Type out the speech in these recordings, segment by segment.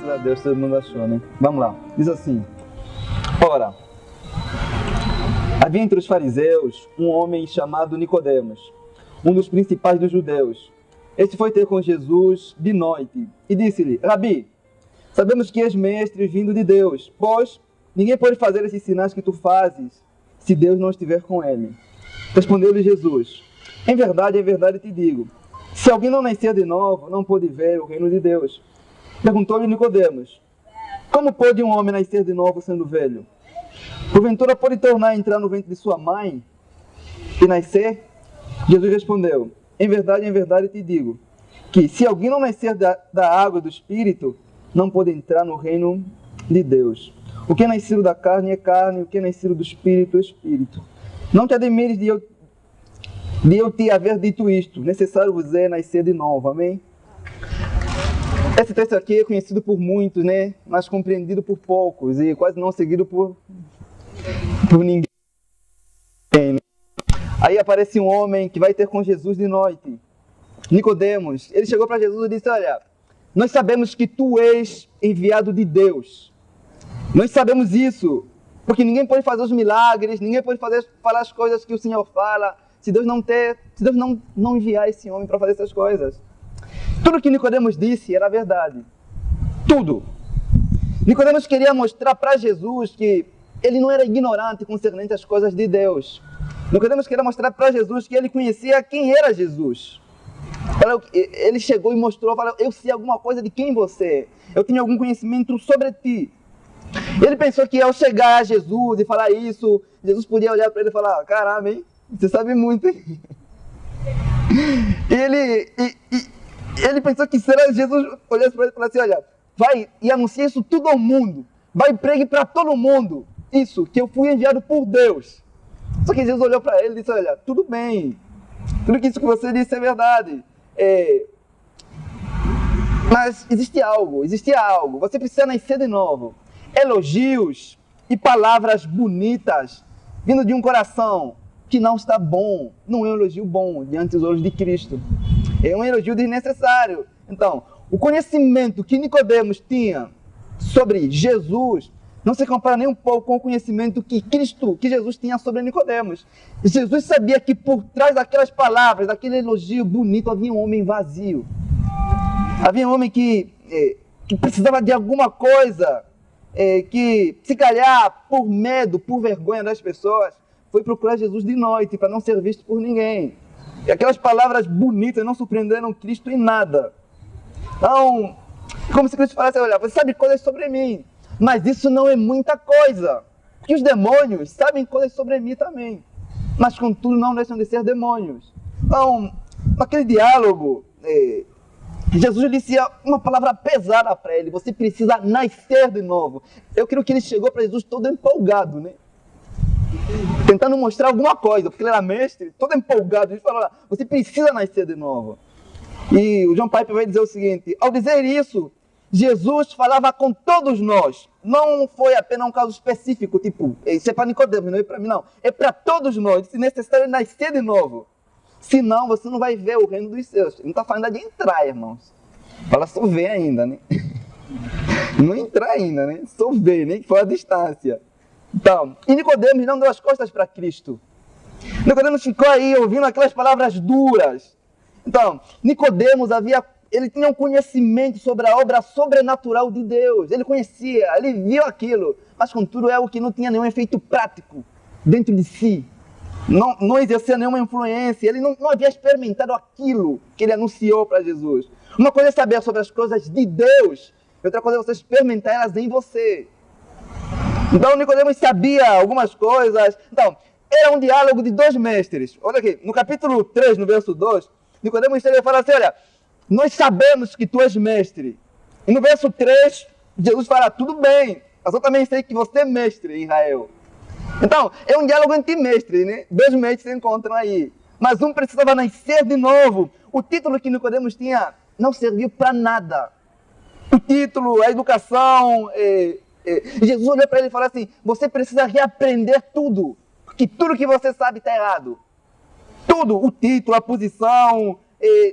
Graças a Deus todo mundo achou, né? Vamos lá. Diz assim: ora, havia entre os fariseus um homem chamado Nicodemos, um dos principais dos judeus. Este foi ter com Jesus de noite e disse-lhe: Rabi, sabemos que és mestre vindo de Deus, pois ninguém pode fazer esses sinais que tu fazes se Deus não estiver com ele. Respondeu-lhe Jesus: em verdade te digo, se alguém não nascer de novo, não pode ver o reino de Deus. Perguntou-lhe Nicodemos: como pode um homem nascer de novo sendo velho? Porventura pode tornar a entrar no ventre de sua mãe e nascer? Jesus respondeu: em verdade te digo, que se alguém não nascer da água e do Espírito, não pode entrar no reino de Deus. O que é nascido da carne é carne, o que é nascido do Espírito é Espírito. Não te admires de eu te haver dito isto, necessário vos é nascer de novo, amém? Esse texto aqui é conhecido por muitos, né? Mas compreendido por poucos e quase não seguido por ninguém. Aí aparece um homem que vai ter com Jesus de noite, Nicodemos. Ele chegou para Jesus e disse: olha, nós sabemos que tu és enviado de Deus. Nós sabemos isso, porque ninguém pode fazer os milagres, ninguém pode falar as coisas que o Senhor fala, se Deus não enviar esse homem para fazer essas coisas. Tudo que Nicodemos disse era verdade. Tudo. Nicodemos queria mostrar para Jesus que ele não era ignorante concernente às coisas de Deus. Nicodemos queria mostrar para Jesus que ele conhecia quem era Jesus. Ele chegou e mostrou, falou: eu sei alguma coisa de quem você é. Eu tenho algum conhecimento sobre ti. Ele pensou que ao chegar a Jesus e falar isso, Jesus podia olhar para ele e falar: caramba, hein? Você sabe muito, hein? Ele pensou que será Jesus olhasse para ele e falasse: olha, vai e anuncia isso tudo ao mundo. Vai e pregue para todo mundo isso, que eu fui enviado por Deus. Só que Jesus olhou para ele e disse: olha, tudo bem. Tudo isso que você disse é verdade. Mas existia algo. Você precisa nascer de novo. Elogios e palavras bonitas vindo de um coração que não está bom, não é um elogio bom diante dos olhos de Cristo. É um elogio desnecessário. Então, o conhecimento que Nicodemos tinha sobre Jesus não se compara nem um pouco com o conhecimento que Jesus tinha sobre Nicodemos. Jesus sabia que por trás daquelas palavras, daquele elogio bonito, havia um homem vazio. Havia um homem que precisava de alguma coisa, que se calhar por medo, por vergonha das pessoas, foi procurar Jesus de noite para não ser visto por ninguém. E aquelas palavras bonitas não surpreenderam Cristo em nada. Então, como se Cristo falasse: olha, você sabe coisas sobre mim, mas isso não é muita coisa. Porque os demônios sabem coisas sobre mim também, mas contudo não deixam de ser demônios. Então, naquele diálogo, Jesus disse uma palavra pesada para ele: você precisa nascer de novo. Eu creio que ele chegou para Jesus todo empolgado, né? Tentando mostrar alguma coisa, porque ele era mestre, todo empolgado. Ele falou: você precisa nascer de novo. E o John Piper vai dizer o seguinte: ao dizer isso, Jesus falava com todos nós. Não foi apenas um caso específico, tipo, isso é para Nicodemos, não é para mim, não. É para todos nós. Se necessário nascer de novo. Senão você não vai ver o reino dos céus. Ele não está falando de entrar, irmãos. Fala só ver ainda, né? Não entrar ainda, né? Só ver, nem que for a distância. Então, e Nicodemos não deu as costas para Cristo. Nicodemos ficou aí ouvindo aquelas palavras duras. Então, Nicodemos ele tinha um conhecimento sobre a obra sobrenatural de Deus. Ele conhecia, ele viu aquilo, mas contudo é algo que não tinha nenhum efeito prático dentro de si. Não exercia nenhuma influência. Ele não havia experimentado aquilo que ele anunciou para Jesus. Uma coisa é saber sobre as coisas de Deus, e outra coisa é você experimentar elas em você. Então Nicodemos sabia algumas coisas. Então, era um diálogo de dois mestres. Olha aqui, no capítulo 3, no verso 2, Nicodemos chega e fala assim: olha, nós sabemos que tu és mestre. E no verso 3, Jesus fala: tudo bem, mas eu também sei que você é mestre em Israel. Então, é um diálogo entre mestres, né? Dois mestres se encontram aí. Mas um precisava nascer de novo. O título que Nicodemos tinha não serviu para nada. O título, a educação... Jesus olhou para ele e falou assim: você precisa reaprender tudo, porque tudo que você sabe está errado. Tudo, o título, a posição,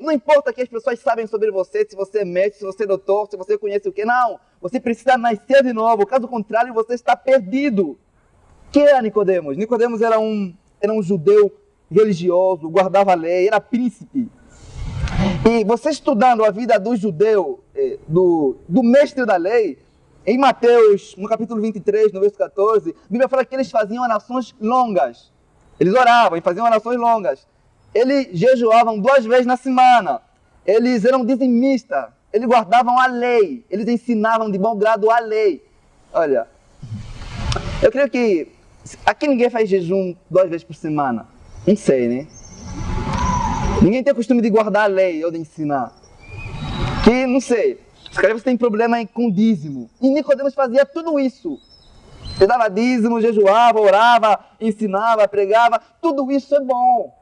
não importa o que as pessoas sabem sobre você, se você é mestre, se você é doutor, se você conhece o quê, não. Você precisa nascer de novo, caso contrário você está perdido. Quem era Nicodemos? Nicodemos era um judeu religioso, guardava a lei, era príncipe. E você estudando a vida do judeu, do mestre da lei, em Mateus, no capítulo 23, no verso 14, a Bíblia fala que eles faziam orações longas. Eles oravam e faziam orações longas. Eles jejuavam 2 vezes na semana. Eles eram dizimistas. Eles guardavam a lei. Eles ensinavam de bom grado a lei. Olha, eu creio que aqui ninguém faz jejum 2 vezes por semana. Não sei, né? Ninguém tem o costume de guardar a lei ou de ensinar. Que, não sei, se calhar você tem problema com dízimo. E Nicodemos fazia tudo isso. Ele dava dízimo, jejuava, orava, ensinava, pregava. Tudo isso é bom.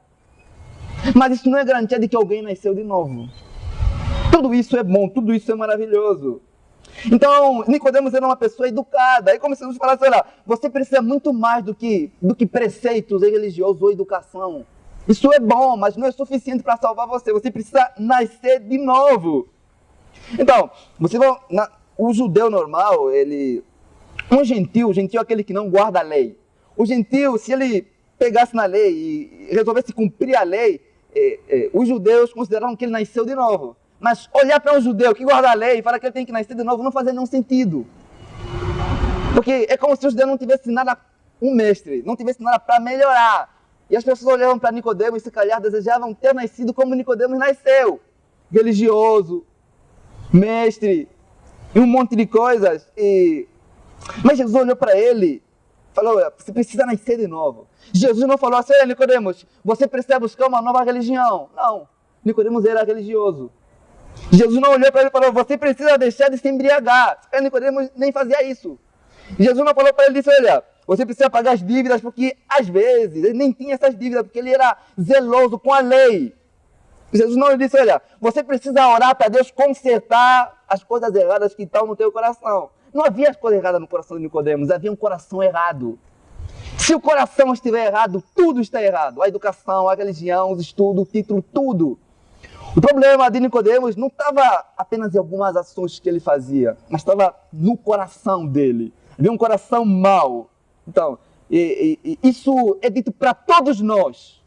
Mas isso não é garantia de que alguém nasceu de novo. Tudo isso é bom, tudo isso é maravilhoso. Então, Nicodemos era uma pessoa educada. Aí começamos a falar assim, olha, você precisa muito mais do que preceitos religiosos ou educação. Isso é bom, mas não é suficiente para salvar você. Você precisa nascer de novo. Então, o judeu normal, um gentil é aquele que não guarda a lei. O gentil, se ele pegasse na lei e resolvesse cumprir a lei, os judeus consideravam que ele nasceu de novo. Mas olhar para um judeu que guarda a lei e falar que ele tem que nascer de novo não fazia nenhum sentido. Porque é como se o judeu não tivesse nada, um mestre, não tivesse nada para melhorar. E as pessoas olhavam para Nicodemos e se calhar desejavam ter nascido como Nicodemos nasceu. Religioso, mestre, e um monte de coisas. Mas Jesus olhou para ele e falou, você precisa nascer de novo. Jesus não falou assim, Nicodemos, você precisa buscar uma nova religião. Não, Nicodemos era religioso. Jesus não olhou para ele e falou, você precisa deixar de se embriagar. Nicodemos nem fazia isso. Jesus não falou para ele e disse, olha, você precisa pagar as dívidas, porque às vezes ele nem tinha essas dívidas, porque ele era zeloso com a lei. Jesus não lhe disse, olha, você precisa orar para Deus consertar as coisas erradas que estão no teu coração. Não havia as coisas erradas no coração de Nicodemos, havia um coração errado. Se o coração estiver errado, tudo está errado. A educação, a religião, os estudos, o título, tudo. O problema de Nicodemos não estava apenas em algumas ações que ele fazia, mas estava no coração dele. Havia um coração mau. Então, isso é dito para todos nós.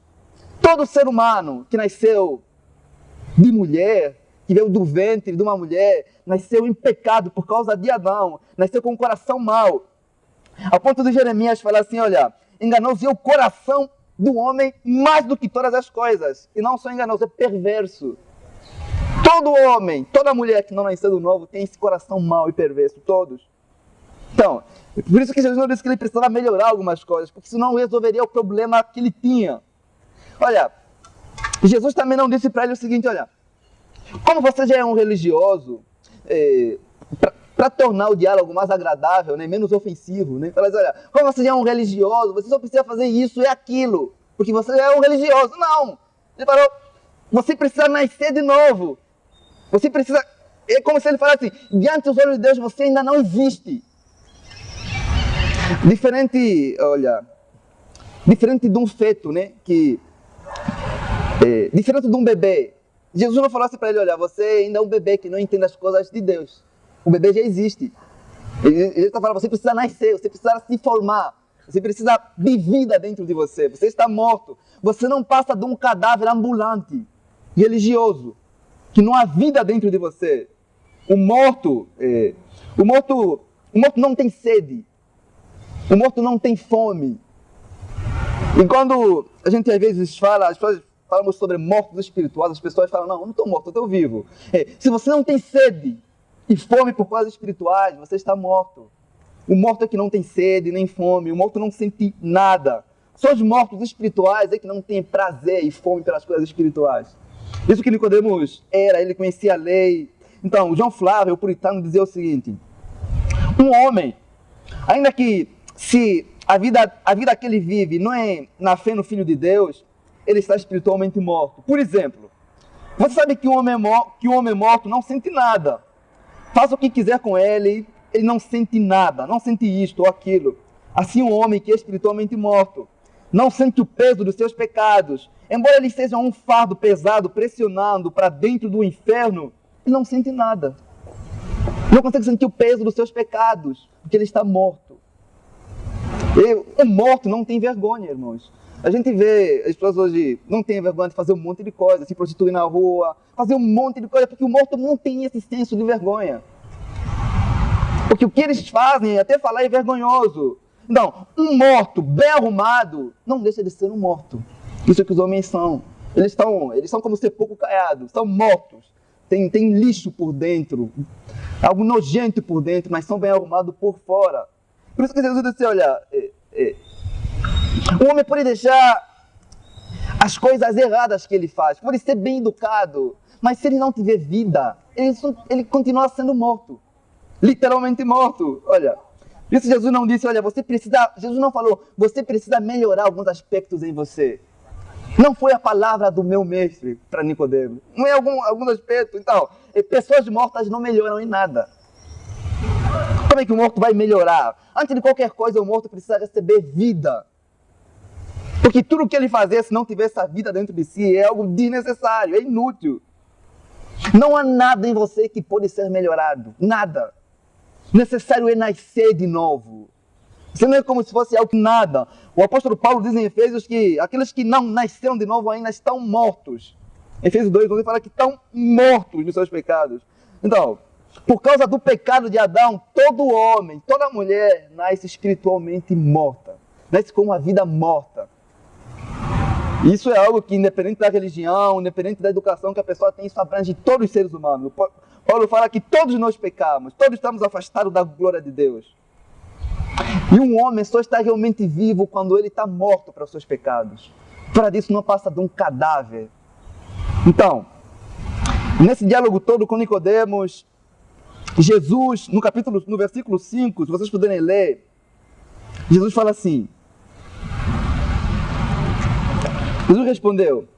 Todo ser humano que nasceu de mulher, que veio do ventre de uma mulher, nasceu em pecado por causa de Adão, nasceu com um coração mau. Ao ponto de Jeremias falar assim, olha, enganoso é o coração do homem mais do que todas as coisas. E não só enganoso, é perverso. Todo homem, toda mulher que não nasceu do novo tem esse coração mau e perverso, todos. Então, por isso que Jesus não disse que ele precisava melhorar algumas coisas, porque senão resolveria o problema que ele tinha. Olha, Jesus também não disse para ele o seguinte, olha, como você já é um religioso, para tornar o diálogo mais agradável, né, menos ofensivo, né, fala assim, olha, como você já é um religioso, você só precisa fazer isso e aquilo, porque você já é um religioso. Não! Ele falou, você precisa nascer de novo. Você precisa, é como se ele falasse, diante dos olhos de Deus você ainda não existe. Diferente de um feto, né, diferente de um bebê. Jesus não falou assim para ele, olha, você ainda é um bebê que não entende as coisas de Deus. O bebê já existe. Ele está falando, você precisa nascer, você precisa se formar, você precisa de vida dentro de você, você está morto. Você não passa de um cadáver ambulante, religioso, que não há vida dentro de você. O morto não tem sede. O morto não tem fome. E quando a gente às vezes falamos sobre mortos espirituais, as pessoas falam, não, eu não estou morto, eu estou vivo. Se você não tem sede e fome por coisas espirituais, você está morto. O morto é que não tem sede nem fome, o morto não sente nada. Só os mortos espirituais é que não têm prazer e fome pelas coisas espirituais. Isso que Nicodemos era, ele conhecia a lei. Então, João Flávio, o puritano, dizia o seguinte, um homem, ainda que se a vida que ele vive não é na fé no Filho de Deus, ele está espiritualmente morto. Por exemplo, você sabe que um homem morto não sente nada. Faça o que quiser com ele, ele não sente nada, não sente isto ou aquilo. Assim um homem que é espiritualmente morto, não sente o peso dos seus pecados. Embora ele seja um fardo pesado, pressionando para dentro do inferno, ele não sente nada. Não consegue sentir o peso dos seus pecados, porque ele está morto. E o morto não tem vergonha, irmãos. A gente vê as pessoas hoje não têm vergonha de fazer um monte de coisa, se prostituir na rua, fazer um monte de coisa, porque o morto não tem esse senso de vergonha. Porque o que eles fazem, até falar, é vergonhoso. Não, um morto bem arrumado não deixa de ser um morto. Isso é que os homens são. Eles são como sepulcro caiado, são mortos. Tem lixo por dentro, algo nojento por dentro, mas são bem arrumados por fora. Por isso que Jesus disse, olha, o homem pode deixar as coisas erradas que ele faz, pode ser bem educado, mas se ele não tiver vida, ele continua sendo morto. Literalmente morto. Olha, isso Jesus não disse, olha, Jesus não falou, você precisa melhorar alguns aspectos em você. Não foi a palavra do meu mestre para Nicodemo. Não é algum aspecto. Então, pessoas mortas não melhoram em nada. Como é que o morto vai melhorar? Antes de qualquer coisa, o morto precisa receber vida. Porque tudo o que ele fazer, se não tiver essa vida dentro de si, é algo desnecessário, é inútil. Não há nada em você que pode ser melhorado. Nada. Necessário é nascer de novo. Isso não é como se fosse algo que nada. O apóstolo Paulo diz em Efésios que aqueles que não nasceram de novo ainda estão mortos. Efésios 2, ele fala que estão mortos nos seus pecados. Então, por causa do pecado de Adão, todo homem, toda mulher nasce espiritualmente morta. Nasce com uma vida morta. Isso é algo que, independente da religião, independente da educação que a pessoa tem, isso abrange todos os seres humanos. Paulo fala que todos nós pecamos, todos estamos afastados da glória de Deus. E um homem só está realmente vivo quando ele está morto para os seus pecados. Fora disso, não passa de um cadáver. Então, nesse diálogo todo com Nicodemos, Jesus, no versículo 5, se vocês puderem ler, Jesus fala assim. Jesus respondeu,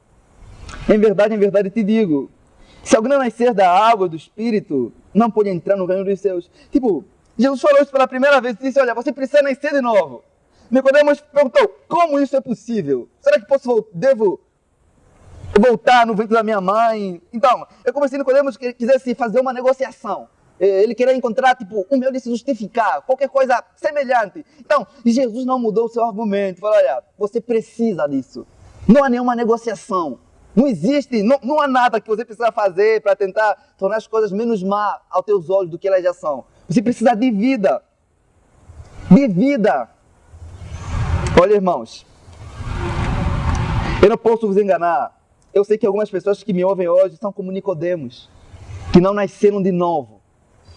em verdade te digo, se alguém não nascer da água do Espírito, não pode entrar no reino dos céus. Tipo, Jesus falou isso pela primeira vez e disse, olha, você precisa nascer de novo. Nicodemos perguntou, como isso é possível? Será que devo voltar no ventre da minha mãe? Então, é como se Nicodemos quisesse fazer uma negociação. Ele queria encontrar, um meio de se justificar, qualquer coisa semelhante. Então, Jesus não mudou o seu argumento. Falou, olha, você precisa disso. Não há nenhuma negociação. Não existe, não há nada que você precisa fazer para tentar tornar as coisas menos má aos teus olhos do que elas já são. Você precisa de vida. De vida. Olha, irmãos, eu não posso vos enganar. Eu sei que algumas pessoas que me ouvem hoje são como Nicodemos, que não nasceram de novo.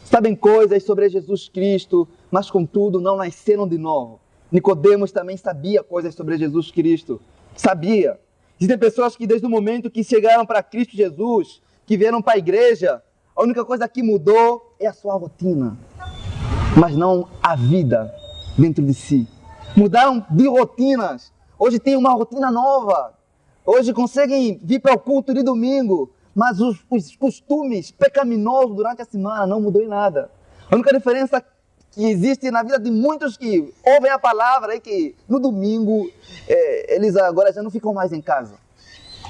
Sabem coisas sobre Jesus Cristo, mas contudo não nasceram de novo. Nicodemos também sabia coisas sobre Jesus Cristo. Sabia. Existem pessoas que desde o momento que chegaram para Cristo Jesus, que vieram para a igreja, a única coisa que mudou é a sua rotina, mas não a vida dentro de si. Mudaram de rotinas. Hoje tem uma rotina nova. Hoje conseguem vir para o culto de domingo, mas os costumes pecaminosos durante a semana não mudou em nada. A única diferença que existe na vida de muitos que ouvem a palavra é que no domingo eles agora já não ficam mais em casa.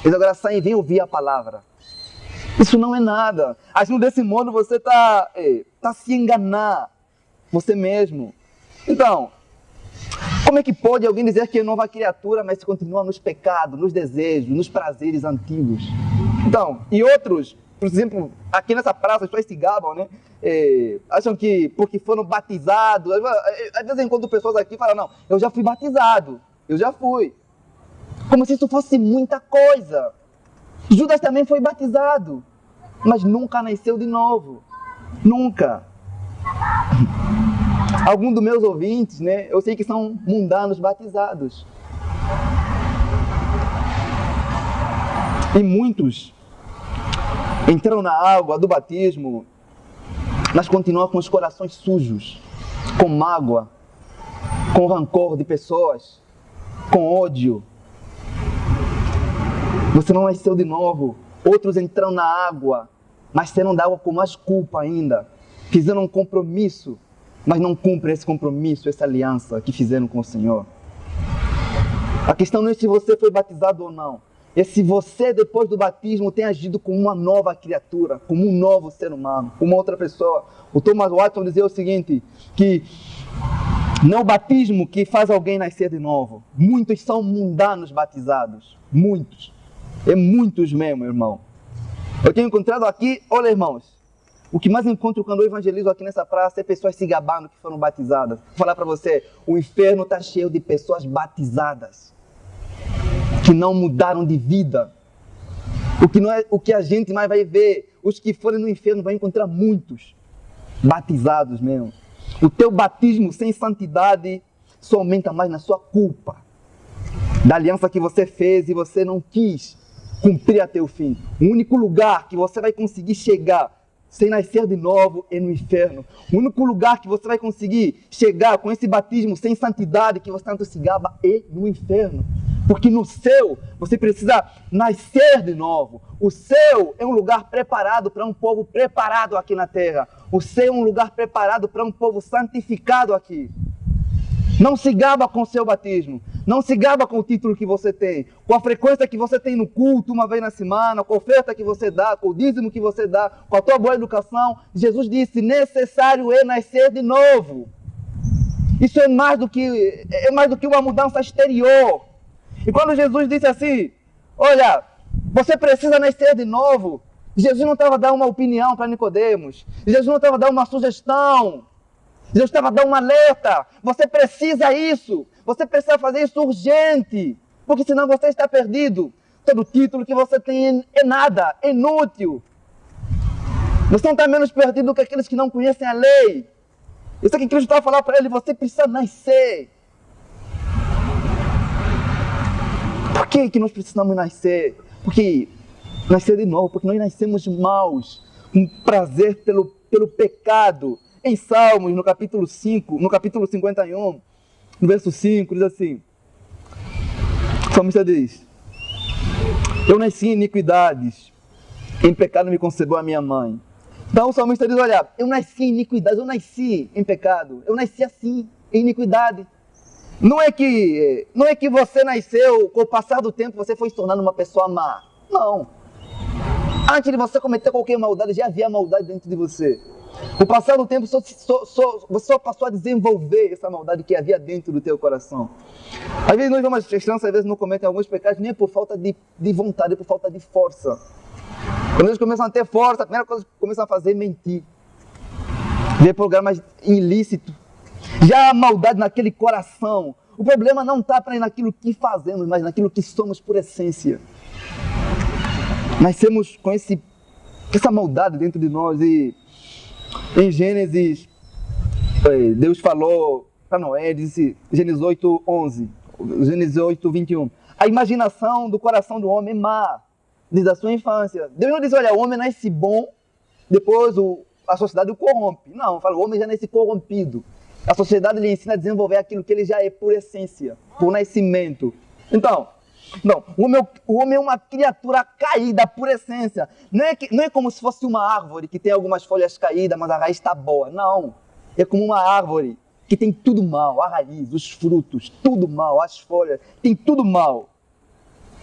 Eles agora saem e vêm ouvir a palavra. Isso não é nada. Agindo desse modo você está se enganar você mesmo. Então, como é que pode alguém dizer que é nova criatura, mas continua nos pecados, nos desejos, nos prazeres antigos? Então, e outros, por exemplo, aqui nessa praça as pessoas se gabam, né? Acham que porque foram batizados, às vezes encontro pessoas aqui e falam, não, eu já fui batizado, eu já fui. Como se isso fosse muita coisa. Judas também foi batizado, mas nunca nasceu de novo. Nunca. Alguns dos meus ouvintes, né, eu sei que são mundanos batizados. E muitos entraram na água do batismo, mas continuam com os corações sujos, com mágoa, com rancor de pessoas, com ódio. Você não nasceu de novo. Outros entraram na água, mas saíram da água com mais culpa ainda. Fizeram um compromisso, mas não cumprem esse compromisso, essa aliança que fizeram com o Senhor. A questão não é se você foi batizado ou não. é se você, depois do batismo, tem agido como uma nova criatura, como um novo ser humano, como uma outra pessoa. O Thomas Watson dizia o seguinte, que não é o batismo que faz alguém nascer de novo. Muitos são mundanos batizados. Muitos. É muitos mesmo, irmão. Eu tenho encontrado aqui, olha, irmãos, o que mais encontro quando eu evangelizo aqui nessa praça é pessoas se gabando que foram batizadas. Vou falar para você, o inferno está cheio de pessoas batizadas, que não mudaram de vida. O que a gente mais vai ver, os que forem no inferno vão encontrar muitos batizados mesmo. O teu batismo sem santidade só aumenta mais na sua culpa da aliança que você fez e você não quis cumprir até o fim. O único lugar que você vai conseguir chegar sem nascer de novo é no inferno. O único lugar que você vai conseguir chegar com esse batismo sem santidade que você tanto se gaba é no inferno. Porque no céu você precisa nascer de novo. O céu é um lugar preparado para um povo preparado aqui na terra. O céu é um lugar preparado para um povo santificado aqui. Não se gaba com o seu batismo. Não se gaba com o título que você tem, com a frequência que você tem no culto uma vez na semana, com a oferta que você dá, com o dízimo que você dá, com a tua boa educação. Jesus disse, necessário é nascer de novo. Isso é mais do que uma mudança exterior. E quando Jesus disse assim, olha, você precisa nascer de novo, Jesus não estava dando uma opinião para Nicodemos, Jesus não estava dando uma sugestão, Jesus estava dando um alerta, você precisa isso, você precisa fazer isso urgente, porque senão você está perdido. Todo título que você tem é nada, é inútil. Você não está menos perdido do que aqueles que não conhecem a lei. Isso é que Cristo estava falando para ele, você precisa nascer. Por que nós precisamos nascer? Porque nascer de novo, porque nós nascemos maus, com prazer pelo pecado. Em Salmos, no capítulo 5, no capítulo 51, no verso 5, diz assim, o salmista diz, eu nasci em iniquidades, em pecado me concebeu a minha mãe. Então o salmista diz, olha, eu nasci em iniquidades, eu nasci em pecado, eu nasci assim, em iniquidade. Não é que você nasceu, com o passar do tempo, você foi se tornando uma pessoa má. Não. Antes de você cometer qualquer maldade, já havia maldade dentro de você. Com o passar do tempo, você só passou a desenvolver essa maldade que havia dentro do teu coração. Às vezes nós vamos crianças, às vezes não cometem alguns pecados, nem é por falta de vontade, é por falta de força. Quando eles começam a ter força, a primeira coisa que começam a fazer é mentir. Ver programas ilícitos. Já há maldade naquele coração. O problema não está naquilo que fazemos, mas naquilo que somos por essência. Nascemos com essa maldade dentro de nós. E em Gênesis, Deus falou para Noé, disse, Gênesis 8:11, Gênesis 8:21. A imaginação do coração do homem é má, desde a sua infância. Deus não diz, olha, o homem nasce bom, depois a sociedade o corrompe. Não, fala, o homem já nasce corrompido. A sociedade lhe ensina a desenvolver aquilo que ele já é por essência, por nascimento. Então, não, o homem é uma criatura caída por essência. Não é como se fosse uma árvore que tem algumas folhas caídas, mas a raiz está boa. Não, é como uma árvore que tem tudo mal, a raiz, os frutos, tudo mal, as folhas, tem tudo mal.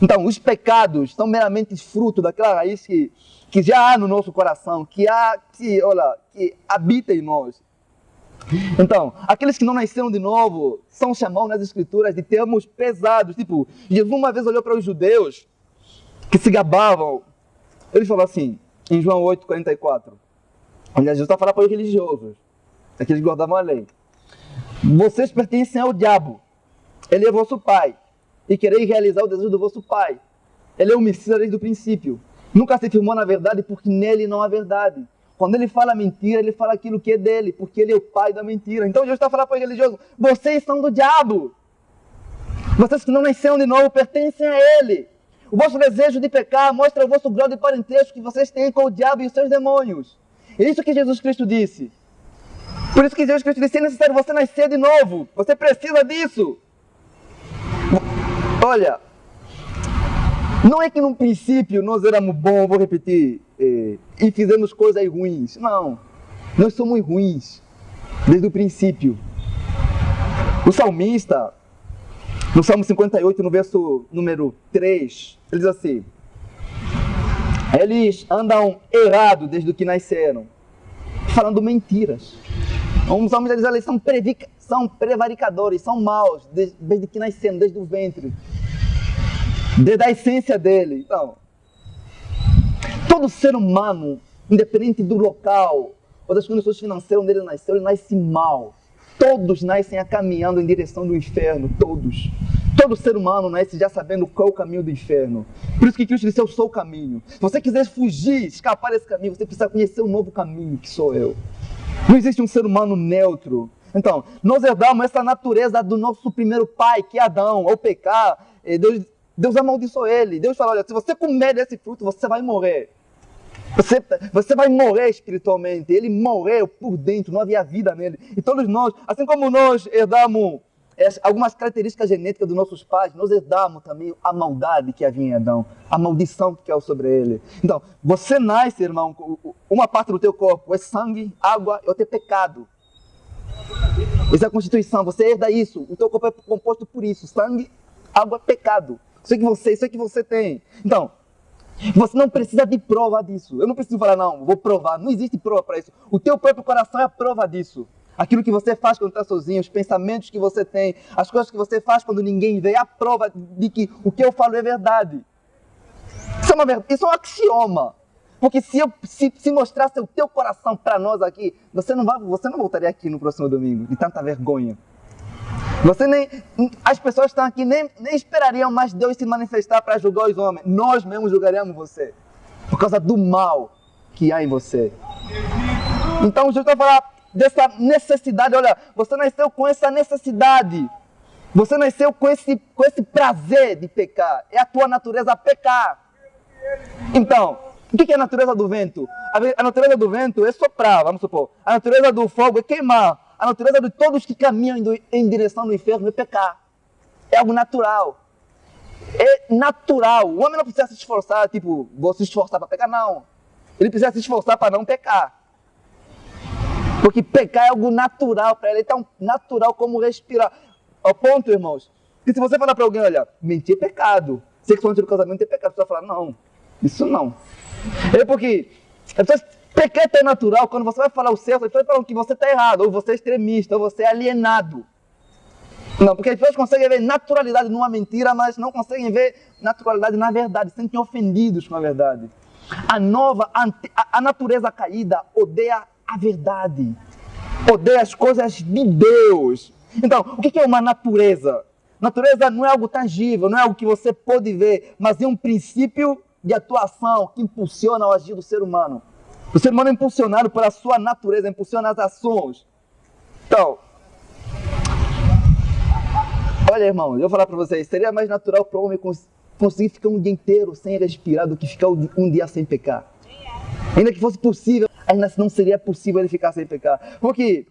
Então, os pecados são meramente fruto daquela raiz que já há no nosso coração, que habita em nós. Então, aqueles que não nasceram de novo são chamados nas escrituras de termos pesados. Tipo, Jesus uma vez olhou para os judeus que se gabavam. Ele falou assim, em João 8:44. Aliás, Jesus está falando para os religiosos, aqueles que guardavam a lei. Vocês pertencem ao diabo. Ele é vosso pai. E quereis realizar o desejo do vosso pai. Ele é homicida desde o princípio. Nunca se firmou na verdade porque nele não há verdade. Quando ele fala mentira, ele fala aquilo que é dele, porque ele é o pai da mentira. Então Jesus está falando para os religiosos, vocês são do diabo. Vocês que não nasceram de novo pertencem a ele. O vosso desejo de pecar mostra o vosso grau de parentesco que vocês têm com o diabo e os seus demônios. É isso que Jesus Cristo disse. Por isso que Jesus Cristo disse, é necessário você nascer de novo. Você precisa disso. Olha, não é que no princípio nós éramos bons, vou repetir, e fizemos coisas ruins. Não, nós somos ruins desde o princípio. O salmista, No Salmo 58, no verso número 3, ele diz assim: eles andam errados desde que nasceram, falando mentiras. Os homens eles são prevaricadores, são maus desde que nasceram, desde o ventre, desde a essência dele. Então, todo ser humano, independente do local ou das condições financeiras onde ele nasceu, ele nasce mal. Todos nascem caminhando em direção do inferno, todos. Todo ser humano nasce já sabendo qual é o caminho do inferno. Por isso que Cristo disse: eu sou o caminho. Se você quiser fugir, escapar desse caminho, você precisa conhecer um novo caminho, que sou eu. Não existe um ser humano neutro. Então, nós herdamos essa natureza do nosso primeiro pai, que é Adão. Ao pecar, Deus amaldiçoou ele. Deus falou: olha, se você comer desse fruto, você vai morrer. Você vai morrer espiritualmente. Ele morreu por dentro, não havia vida nele. E todos nós, assim como nós herdamos algumas características genéticas dos nossos pais, nós herdamos também a maldade que havia em Adão, a maldição que caiu sobre ele. Então, você nasce, irmão, uma parte do teu corpo é sangue, água e outro é pecado. Essa é a Constituição, você herda isso, o teu corpo é composto por isso: sangue, água, pecado. Isso é que você tem. Então, você não precisa de prova disso. Eu não preciso falar: não, vou provar. Não existe prova para isso. O teu próprio coração é a prova disso. Aquilo que você faz quando está sozinho, os pensamentos que você tem, as coisas que você faz quando ninguém vê, é a prova de que o que eu falo é verdade. Isso é um axioma. Porque se mostrasse o teu coração para nós aqui, você não voltaria aqui no próximo domingo, de tanta vergonha. As pessoas que estão aqui nem esperariam mais Deus se manifestar para julgar os homens. Nós mesmos julgaríamos você, por causa do mal que há em você. Então Jesus vai falar dessa necessidade. Olha, você nasceu com essa necessidade. Você nasceu com esse prazer de pecar. É a tua natureza pecar. Então, o que é a natureza do vento? A natureza do vento é soprar, vamos supor. A natureza do fogo é queimar. A natureza de todos que caminham em direção ao inferno é pecar. É algo natural. É natural. O homem não precisa se esforçar, vou se esforçar para pecar, não. Ele precisa se esforçar para não pecar. Porque pecar é algo natural para ele, é tão natural como respirar. Ao ponto, irmãos, que se você falar para alguém: olha, mentir é pecado, sexualmente no casamento é pecado, você vai falar: não, isso não. É porque pecar é tão natural, quando você vai falar o certo, as pessoas falam que você está errado, ou você é extremista, ou você é alienado. Não, porque as pessoas conseguem ver naturalidade numa mentira, mas não conseguem ver naturalidade na verdade, se sentem ofendidos com a verdade. A natureza caída odeia a verdade, odeia as coisas de Deus. Então, o que é uma natureza? Natureza não é algo tangível, não é algo que você pode ver, mas é um princípio de atuação que impulsiona o agir do ser humano. O ser humano é impulsionado pela sua natureza, impulsiona as ações. Então, olha, irmão, eu vou falar para vocês: seria mais natural para o homem conseguir ficar um dia inteiro sem respirar do que ficar um dia sem pecar. Ainda que fosse possível, ainda não seria possível ele ficar sem pecar. Porque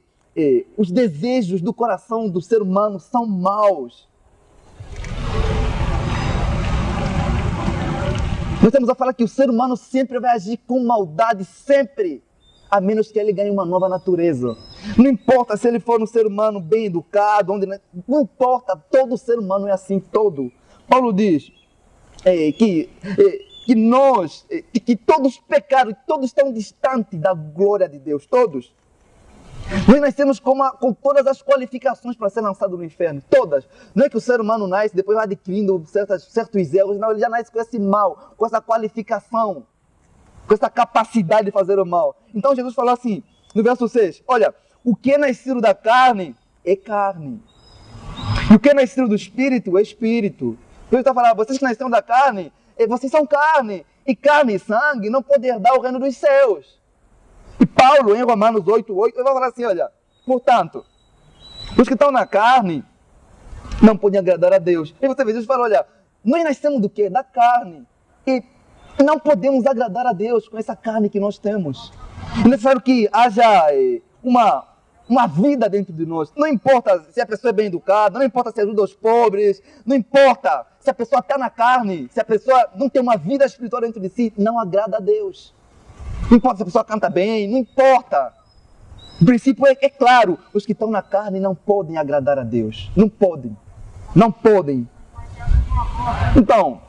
os desejos do coração do ser humano são maus. Nós temos a falar que o ser humano sempre vai agir com maldade, sempre, a menos que ele ganhe uma nova natureza. Não importa se ele for um ser humano bem educado, não importa, todo ser humano é assim, todo. Paulo diz que todos pecaram, todos estão distantes da glória de Deus, todos. Nós nascemos com todas as qualificações para ser lançado no inferno, todas. Não é que o ser humano nasce, depois vai adquirindo certos erros, não, ele já nasce com esse mal, com essa qualificação, com essa capacidade de fazer o mal. Então Jesus falou assim, no verso 6, olha, o que é nascido da carne é carne, e o que é nascido do espírito é espírito. Jesus está falando: vocês que nasceram da carne, vocês são carne, e carne e sangue não podem herdar o reino dos céus. E Paulo, em Romanos 8:8, ele vai falar assim: olha, portanto, os que estão na carne não podem agradar a Deus. E você vê, Jesus fala: olha, nós nascemos do quê? Da carne. E não podemos agradar a Deus com essa carne que nós temos. É necessário que haja uma vida dentro de nós. Não importa se a pessoa é bem educada, não importa se ajuda os pobres, não importa se a pessoa está na carne, se a pessoa não tem uma vida espiritual dentro de si, não agrada a Deus. Não importa se a pessoa canta bem, não importa. O princípio é claro: os que estão na carne não podem agradar a Deus. Não podem. Não podem. Então,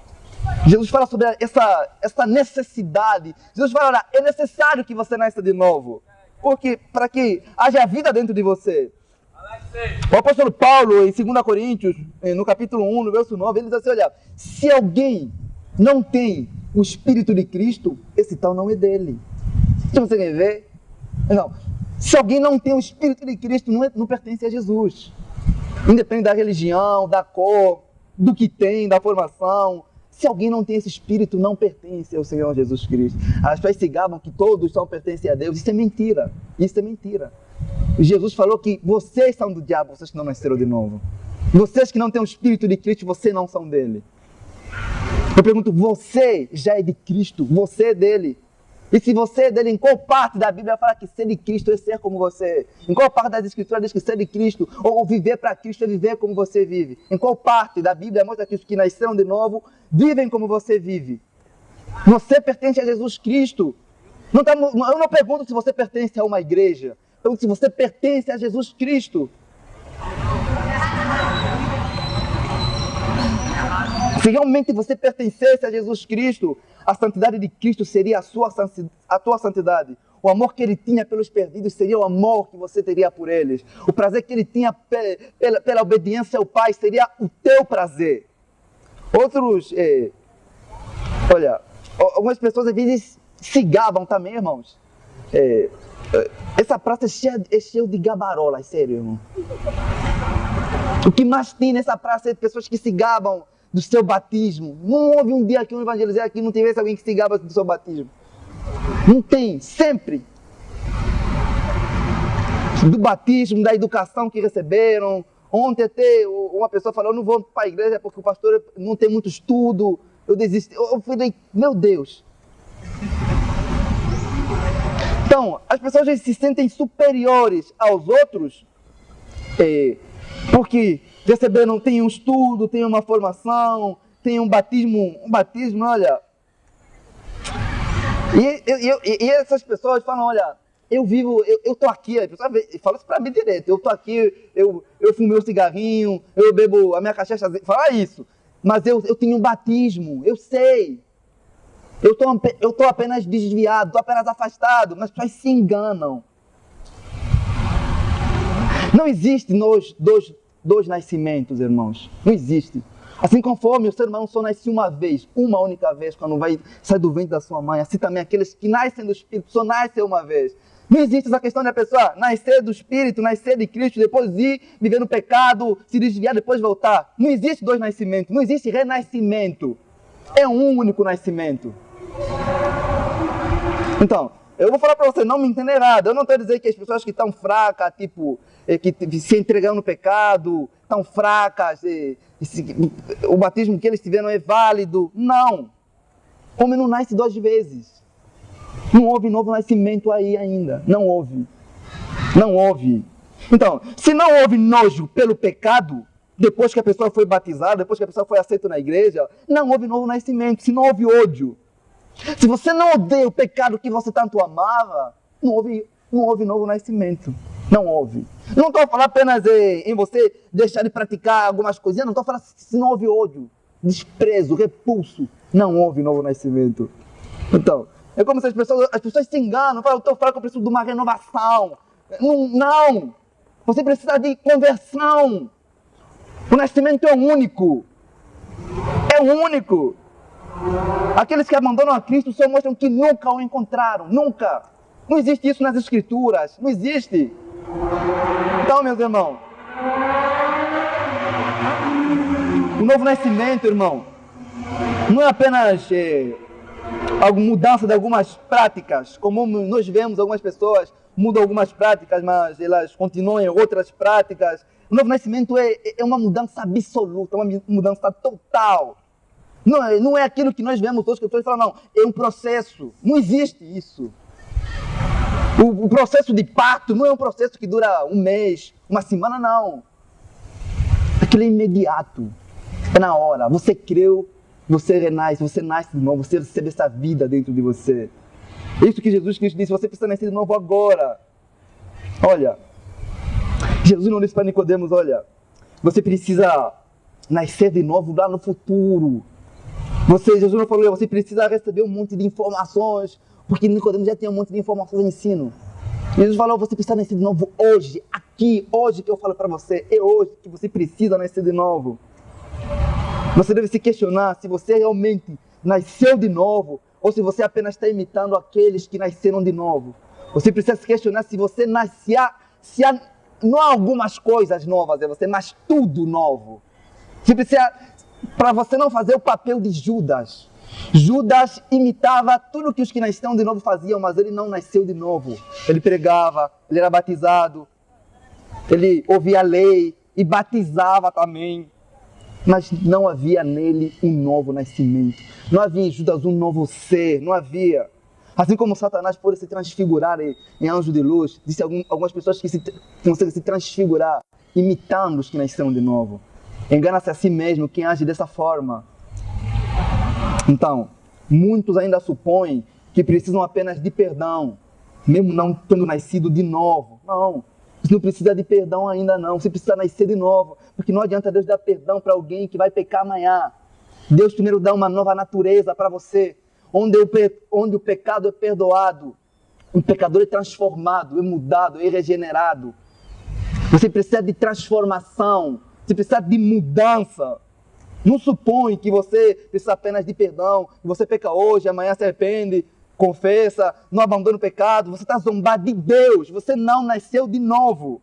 Jesus fala sobre essa necessidade. Jesus fala, olha, é necessário que você nasça de novo. Porque, para que haja vida dentro de você. O apóstolo Paulo, em 2 Coríntios, no capítulo 1, no verso 9, ele diz assim, olha, se alguém não tem o Espírito de Cristo, esse tal não é dele. Se você quer ver, não. Se alguém não tem o Espírito de Cristo, não pertence a Jesus. Independente da religião, da cor, do que tem, da formação. Se alguém não tem esse Espírito, não pertence ao Senhor Jesus Cristo. As pessoas se gabam que todos só pertencem a Deus. Isso é mentira. Isso é mentira. Jesus falou que vocês são do diabo, vocês que não nasceram de novo. Vocês que não têm o Espírito de Cristo, vocês não são dele. Eu pergunto, você já é de Cristo? Você é dele? E se você é dele, em qual parte da Bíblia fala que ser de Cristo é ser como você? Em qual parte das Escrituras diz que ser de Cristo ou viver para Cristo é viver como você vive? Em qual parte da Bíblia mostra que os que nasceram de novo vivem como você vive? Você pertence a Jesus Cristo. Eu não pergunto se você pertence a uma igreja. Eu pergunto se você pertence a Jesus Cristo. Se realmente você pertencesse a Jesus Cristo, a santidade de Cristo seria a tua santidade. O amor que ele tinha pelos perdidos seria o amor que você teria por eles. O prazer que ele tinha pela obediência ao Pai seria o teu prazer. Algumas pessoas às vezes se gabam também, irmãos. Essa praça é cheia de gabarolas, sério, irmão. O que mais tem nessa praça é pessoas que se gabam do seu batismo. Não houve um dia que um evangelizei aqui não tivesse alguém que se gaba do seu batismo. Não tem, sempre. Do batismo, da educação que receberam. Ontem até uma pessoa falou, eu não vou para a igreja porque o pastor não tem muito estudo, eu desisti. Eu falei, meu Deus. Então, as pessoas se sentem superiores aos outros porque receberam, tem um estudo, tem uma formação, tem um batismo, olha. E essas pessoas falam, olha, eu estou aqui, a pessoa fala isso para mim direto, eu estou aqui, eu fumo meu cigarrinho, eu bebo a minha cachaça, fala isso, mas eu tenho um batismo, eu sei, eu estou apenas desviado, estou apenas afastado, mas as pessoas se enganam. Não existe dois nascimentos, irmãos. Não existe. Assim conforme o ser humano só nasce uma única vez, quando vai sair do ventre da sua mãe, assim também aqueles que nascem do Espírito só nascem uma vez. Não existe essa questão da pessoa nascer do Espírito, nascer de Cristo, depois ir viver no pecado, se desviar, depois voltar. Não existe dois nascimentos, não existe renascimento. É um único nascimento. Então, eu vou falar para você, não me entender errado. Eu não estou dizendo que as pessoas que estão fracas, que se entregam no pecado, estão fracas, o batismo que eles tiveram é válido. Não. O homem não nasce 2 vezes. Não houve novo nascimento aí ainda. Não houve. Não houve. Então, se não houve nojo pelo pecado, depois que a pessoa foi batizada, depois que a pessoa foi aceita na igreja, não houve novo nascimento. Se não houve ódio. Se você não odeia o pecado que você tanto amava, não houve novo nascimento. Não houve. Não estou falando apenas em você deixar de praticar algumas coisinhas, não estou falando se não houve ódio, desprezo, repulso. Não houve novo nascimento. Então, é como se as pessoas se enganam, falam, eu estou falando que eu preciso de uma renovação. Não! Você precisa de conversão. O nascimento é único. É único. Aqueles que abandonam a Cristo só mostram que nunca o encontraram. Nunca. Não existe isso nas Escrituras. Não existe. Então, meus irmãos, o novo nascimento, irmão, não é apenas mudança de algumas práticas, como nós vemos algumas pessoas mudam algumas práticas, mas elas continuam em outras práticas. O novo nascimento é uma mudança absoluta, uma mudança total. Não é aquilo que nós vemos hoje, que as pessoas falam, não, é um processo. Não existe isso. O processo de parto não é um processo que dura um mês, uma semana, não. Aquilo é imediato. É na hora. Você creu, você renasce, você nasce de novo, você recebe essa vida dentro de você. É isso que Jesus Cristo disse, você precisa nascer de novo agora. Olha, Jesus não disse para Nicodemos, olha, você precisa nascer de novo lá no futuro. Jesus não falou, você precisa receber um monte de informações, porque Nicodemo já tem um monte de informações de ensino. Jesus falou, você precisa nascer de novo hoje, aqui, hoje que eu falo para você, é hoje que você precisa nascer de novo. Você deve se questionar se você realmente nasceu de novo, ou se você apenas está imitando aqueles que nasceram de novo. Você precisa se questionar se você nasceu, não há algumas coisas novas, mas tudo novo. Você precisa, para você não fazer o papel de Judas. Judas imitava tudo que os que nasceram de novo faziam, mas ele não nasceu de novo. Ele pregava, ele era batizado, ele ouvia a lei e batizava também. Mas não havia nele um novo nascimento. Não havia em Judas um novo ser, não havia. Assim como Satanás pode se transfigurar em anjo de luz, disse algumas pessoas que conseguem se transfigurar imitando os que nasceram de novo. Engana-se a si mesmo quem age dessa forma. Então, muitos ainda supõem que precisam apenas de perdão, mesmo não tendo nascido de novo. Não, você não precisa de perdão ainda não, você precisa nascer de novo, porque não adianta Deus dar perdão para alguém que vai pecar amanhã. Deus primeiro dá uma nova natureza para você, onde o pecado é perdoado, o pecador é transformado, é mudado, é regenerado. Você precisa de transformação, você precisa de mudança. Não supõe que você precisa apenas de perdão, que você peca hoje, amanhã se arrepende, confessa, não abandona o pecado. Você está zombado de Deus, você não nasceu de novo.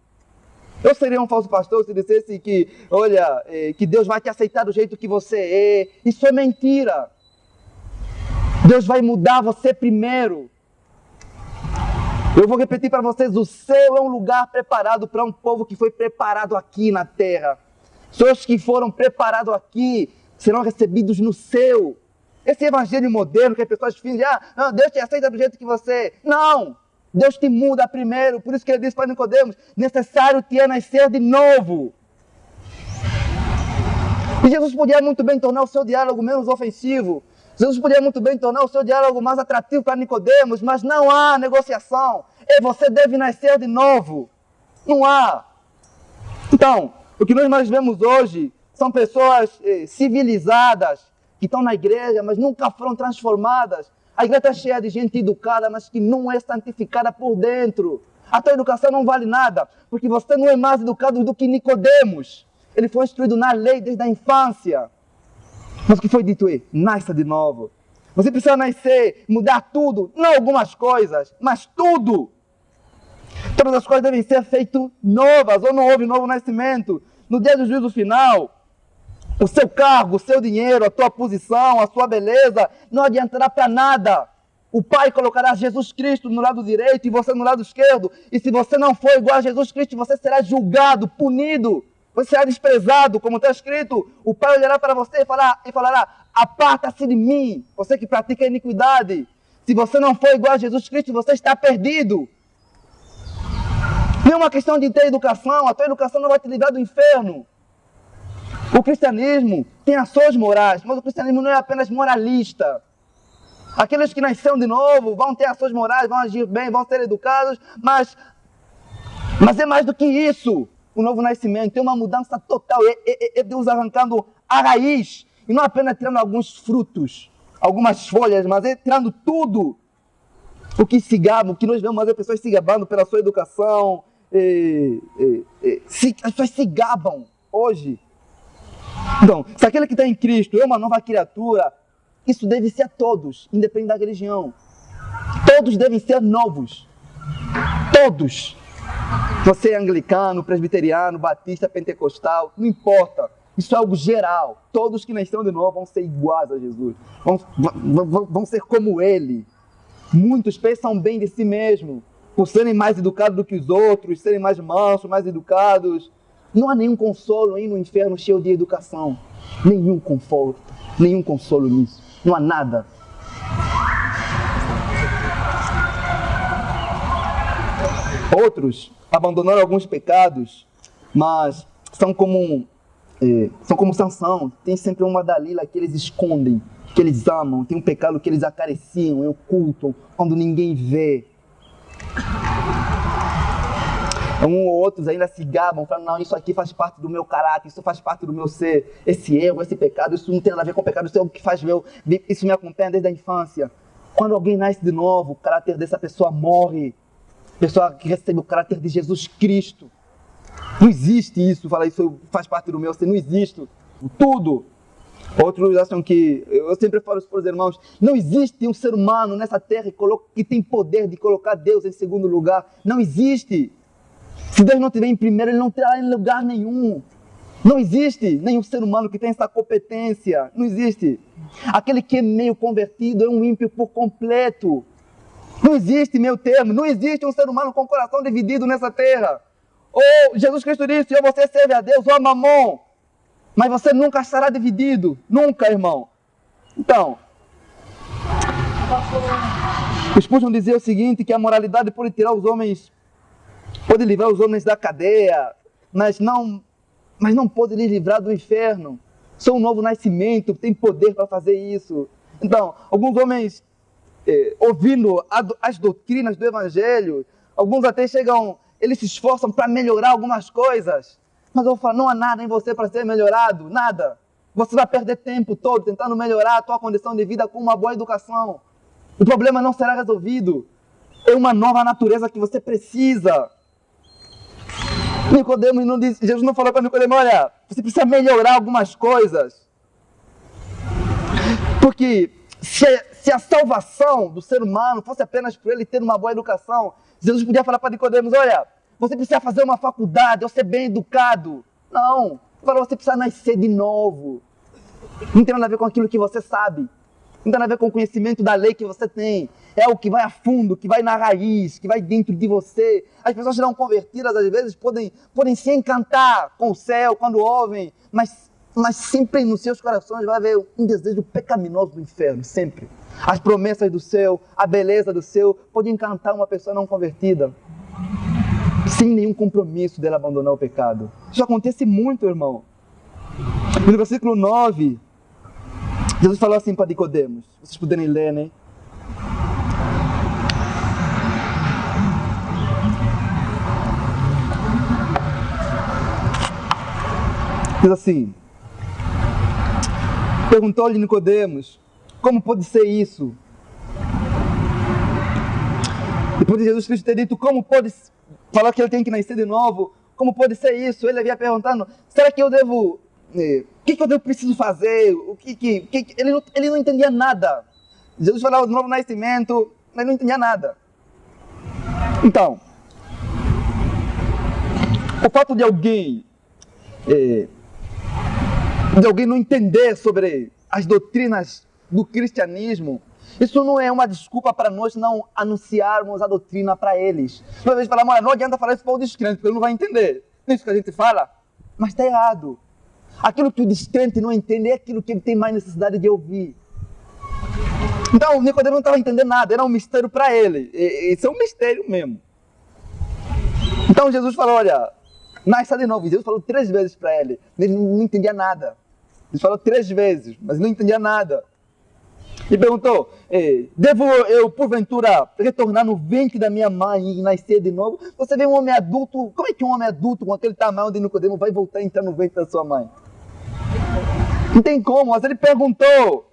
Eu seria um falso pastor se dissesse que, olha, que Deus vai te aceitar do jeito que você é. Isso é mentira. Deus vai mudar você primeiro. Eu vou repetir para vocês, o céu é um lugar preparado para um povo que foi preparado aqui na terra. Pessoas que foram preparados aqui serão recebidos no céu. Esse evangelho moderno que as pessoas fingem, não, Deus te aceita do jeito que você é. Não, Deus te muda primeiro. Por isso que ele disse para Nicodemos, necessário te é nascer de novo. E Jesus podia muito bem tornar o seu diálogo menos ofensivo. Jesus podia muito bem tornar o seu diálogo mais atrativo para Nicodemos, mas não há negociação. E você deve nascer de novo. Não há. Então, o que nós mais vemos hoje são pessoas civilizadas que estão na igreja, mas nunca foram transformadas. A igreja está cheia de gente educada, mas que não é santificada por dentro. A tua educação não vale nada, porque você não é mais educado do que Nicodemos. Ele foi instruído na lei desde a infância. Mas o que foi dito é, nasça de novo. Você precisa nascer, mudar tudo, não algumas coisas, mas tudo. Todas as coisas devem ser feitas novas, ou não houve novo nascimento. No dia do juízo final, o seu cargo, o seu dinheiro, a tua posição, a sua beleza, não adiantará para nada. O Pai colocará Jesus Cristo no lado direito e você no lado esquerdo. E se você não for igual a Jesus Cristo, você será julgado, punido. Você será desprezado, como está escrito. O Pai olhará para você e falará, aparta-se de mim, você que pratica a iniquidade. Se você não for igual a Jesus Cristo, você está perdido. Não é uma questão de ter educação, a tua educação não vai te livrar do inferno. O cristianismo tem ações morais, mas o cristianismo não é apenas moralista. Aqueles que nasceram de novo vão ter ações morais, vão agir bem, vão ser educados, mas é mais do que isso. O novo nascimento tem uma mudança total, é Deus arrancando a raiz, e não apenas tirando alguns frutos, algumas folhas, mas é tirando tudo. O que se gabam, o que nós vemos as pessoas se gabando pela sua educação, as pessoas se gabam hoje. Então, se aquele que está em Cristo é uma nova criatura, isso deve ser a todos, independente da religião. Todos devem ser novos. Todos. Você é anglicano, presbiteriano, batista, pentecostal, não importa. Isso é algo geral. Todos que nasceram de novo vão ser iguais a Jesus. Vão ser como Ele. Muitos pensam bem de si mesmos, por serem mais educados do que os outros, serem mais mansos, mais educados. Não há nenhum consolo aí no inferno cheio de educação. Nenhum conforto, nenhum consolo nisso. Não há nada. Outros abandonaram alguns pecados, mas são como Sansão. Tem sempre uma Dalila que eles escondem, que eles amam. Tem um pecado que eles acariciam, ocultam, quando ninguém vê. Um ou outros ainda se gabam, falando, não, isso aqui faz parte do meu caráter, isso faz parte do meu ser, esse erro, esse pecado, isso não tem nada a ver com o pecado, isso é o que faz isso me acompanha desde a infância. Quando alguém nasce de novo, o caráter dessa pessoa morre, a pessoa que recebe o caráter de Jesus Cristo. Não existe isso, falar isso faz parte do meu ser, não existe. Tudo. Outros acham que, eu sempre falo isso para os irmãos, não existe um ser humano nessa terra que tem poder de colocar Deus em segundo lugar. Não existe. Se Deus não estiver em primeiro, Ele não terá em lugar nenhum. Não existe nenhum ser humano que tenha essa competência. Não existe. Aquele que é meio convertido é um ímpio por completo. Não existe meio termo. Não existe um ser humano com o coração dividido nessa terra. Ou Jesus Cristo disse, ou você serve a Deus ou a Mamon. Mas você nunca estará dividido. Nunca, irmão. Então, o Spurgeon dizia o seguinte, que a moralidade pode tirar os homens, pode livrar os homens da cadeia, mas não pode lhes livrar do inferno. Sou um novo nascimento, tem poder para fazer isso. Então, alguns homens, ouvindo as doutrinas do Evangelho, alguns até chegam, eles se esforçam para melhorar algumas coisas, mas eu vou falar, não há nada em você para ser melhorado, nada. Você vai perder tempo todo tentando melhorar a tua condição de vida com uma boa educação. O problema não será resolvido. É uma nova natureza que você precisa. Nicodemo não disse, Jesus não falou para Nicodemo, olha, você precisa melhorar algumas coisas. Porque se a salvação do ser humano fosse apenas por ele ter uma boa educação, Jesus podia falar para Nicodemo, olha, você precisa fazer uma faculdade, ou ser bem educado. Não, ele falou, você precisa nascer de novo. Não tem nada a ver com aquilo que você sabe. Não tem nada a ver com o conhecimento da lei que você tem. É o que vai a fundo, que vai na raiz, que vai dentro de você. As pessoas que não convertidas, às vezes, podem se encantar com o céu quando ouvem, mas sempre nos seus corações vai haver um desejo pecaminoso do inferno, sempre. As promessas do céu, a beleza do céu, pode encantar uma pessoa não convertida, sem nenhum compromisso dela abandonar o pecado. Isso acontece muito, irmão. No versículo 9, Jesus falou assim para Nicodemos, vocês puderem ler, né? Diz assim, perguntou-lhe Nicodemos, como pode ser isso? Depois de Jesus Cristo ter dito, como pode, falou que ele tem que nascer de novo, como pode ser isso? Ele havia perguntando, será que eu devo, o que eu preciso fazer? Ele não entendia nada. Jesus falava do novo nascimento, mas não entendia nada. Então, o fato de alguém não entender sobre as doutrinas do cristianismo, isso não é uma desculpa para nós não anunciarmos a doutrina para eles. Uma vez falamos, não adianta falar isso para o descrente, porque ele não vai entender. Não é isso que a gente fala, mas está errado. Aquilo que o descrente não entende é aquilo que ele tem mais necessidade de ouvir. Então, Nicodemo não estava entendendo nada, era um mistério para ele. Isso é um mistério mesmo. Então Jesus falou, olha, nasça de novo. Jesus falou 3 vezes para ele, ele não entendia nada. Ele falou 3 vezes, mas não entendia nada. E perguntou, devo eu, porventura, retornar no ventre da minha mãe e nascer de novo? Você vê um homem adulto, como é que um homem adulto com aquele tamanho de Nicodemo vai voltar a entrar no ventre da sua mãe? Não tem como, mas ele perguntou,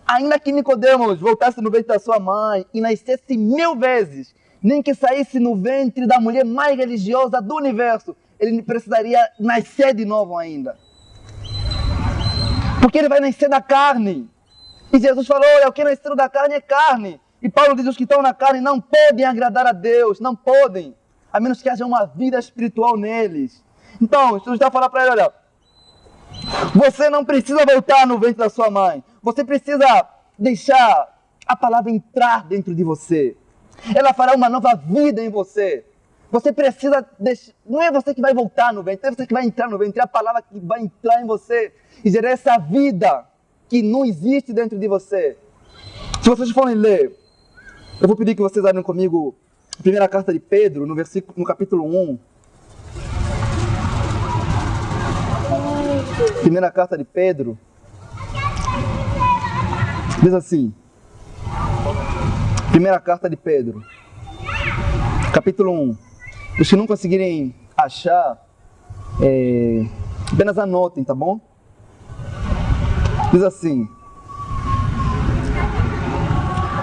ainda que Nicodemo voltasse no ventre da sua mãe e nascesse 1000 vezes, nem que saísse no ventre da mulher mais religiosa do universo, ele precisaria nascer de novo ainda. Porque ele vai nascer da carne. E Jesus falou, olha, o que nasceu da carne é carne. E Paulo diz, os que estão na carne não podem agradar a Deus, não podem, a menos que haja uma vida espiritual neles. Então, Jesus está falando para ele, olha, você não precisa voltar no ventre da sua mãe, você precisa deixar a palavra entrar dentro de você. Ela fará uma nova vida em você. Você precisa deixar, não é você que vai voltar no ventre, é você que vai entrar no ventre, é a palavra que vai entrar em você e gerar essa vida que não existe dentro de você. Se vocês forem ler, eu vou pedir que vocês abram comigo a primeira carta de Pedro, no capítulo 1. Primeira carta de Pedro, diz assim, primeira carta de Pedro, capítulo 1, Os que não conseguirem achar, apenas anotem, tá bom? Diz assim,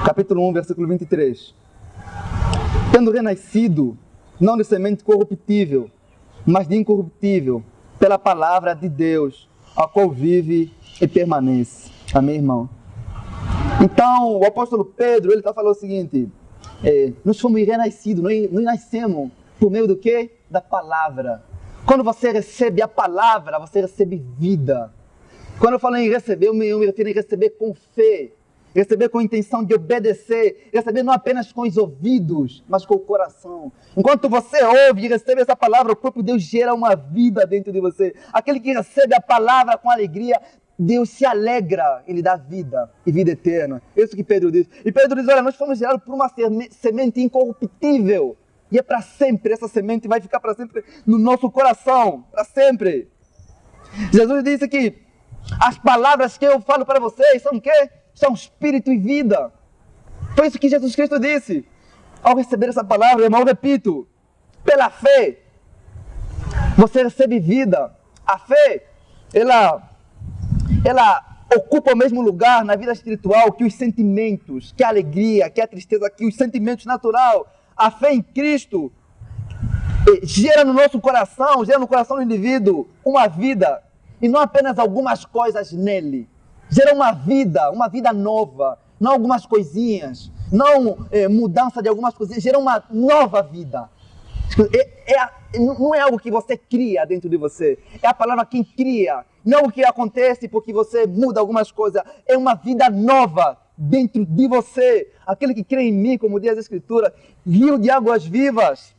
capítulo 1, versículo 23. Tendo renascido, não de semente corruptível, mas de incorruptível, pela palavra de Deus, a qual vive e permanece. Amém, irmão? Então, o apóstolo Pedro, ele está falando o seguinte, nós fomos renascidos, nós nascemos por meio do quê? Da palavra. Quando você recebe a palavra, você recebe vida. Quando eu falo em receber, eu me refiro em receber com fé, receber com a intenção de obedecer, receber não apenas com os ouvidos, mas com o coração. Enquanto você ouve e recebe essa palavra, o próprio Deus gera uma vida dentro de você. Aquele que recebe a palavra com alegria, Deus se alegra, Ele dá vida e vida eterna. É isso que Pedro diz. E Pedro diz, olha, nós fomos gerados por uma semente incorruptível. E é para sempre, essa semente vai ficar para sempre no nosso coração, para sempre. Jesus disse que as palavras que eu falo para vocês são o quê? São espírito e vida. Foi isso que Jesus Cristo disse. Ao receber essa palavra, irmão, eu repito, pela fé, você recebe vida. A fé, ela ocupa o mesmo lugar na vida espiritual que os sentimentos, que a alegria, que a tristeza, que os sentimentos naturais. A fé em Cristo gera no nosso coração, gera no coração do indivíduo uma vida, e não apenas algumas coisas nele. Gera uma vida nova, não algumas coisinhas, não mudança de algumas coisinhas, gera uma nova vida. Não é algo que você cria dentro de você, é a palavra quem cria, não o que acontece porque você muda algumas coisas, é uma vida nova dentro de você. Aquele que crê em mim, como diz a Escritura, rio de águas vivas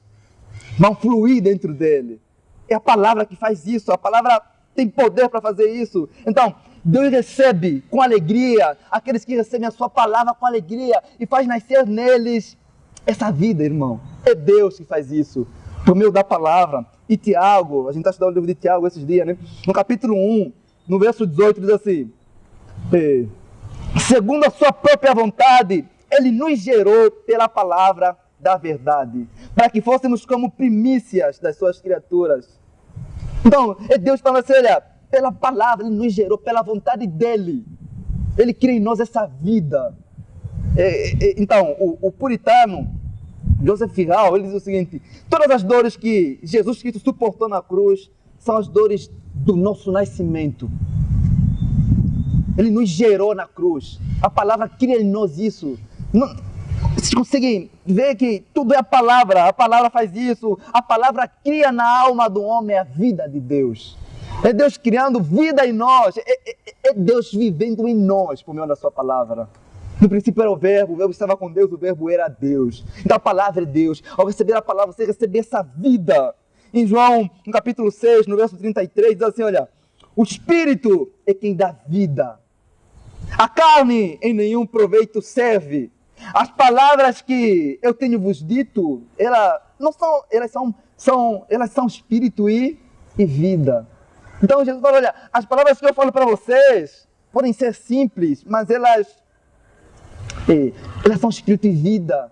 vão fluir dentro dele. É a palavra que faz isso, a palavra tem poder para fazer isso. Então, Deus recebe com alegria aqueles que recebem a sua palavra com alegria e faz nascer neles essa vida, irmão. É Deus que faz isso, por meio da palavra. E Tiago, a gente está estudando o livro de Tiago esses dias, né? No capítulo 1, no verso 18, diz assim, segundo a sua própria vontade, Ele nos gerou pela palavra da verdade, para que fôssemos como primícias das suas criaturas. Então, é Deus falando assim, olha, pela palavra, Ele nos gerou, pela vontade dEle. Ele cria em nós essa vida. Então, o puritano, Joseph Firral, ele diz o seguinte, todas as dores que Jesus Cristo suportou na cruz, são as dores do nosso nascimento. Ele nos gerou na cruz. A palavra cria em nós isso. Vocês conseguem ver que tudo é a palavra faz isso. A palavra cria na alma do homem a vida de Deus. É Deus criando vida em nós. É Deus vivendo em nós por meio da sua palavra. No princípio era o verbo estava com Deus, o verbo era Deus. Então a palavra é Deus. Ao receber a palavra, você recebe essa vida. Em João, no capítulo 6, no verso 33, diz assim, olha, o Espírito é quem dá vida. A carne em nenhum proveito serve. As palavras que eu tenho vos dito, elas são espírito e vida. Então Jesus falou, olha, as palavras que eu falo para vocês podem ser simples, mas elas são espírito e vida.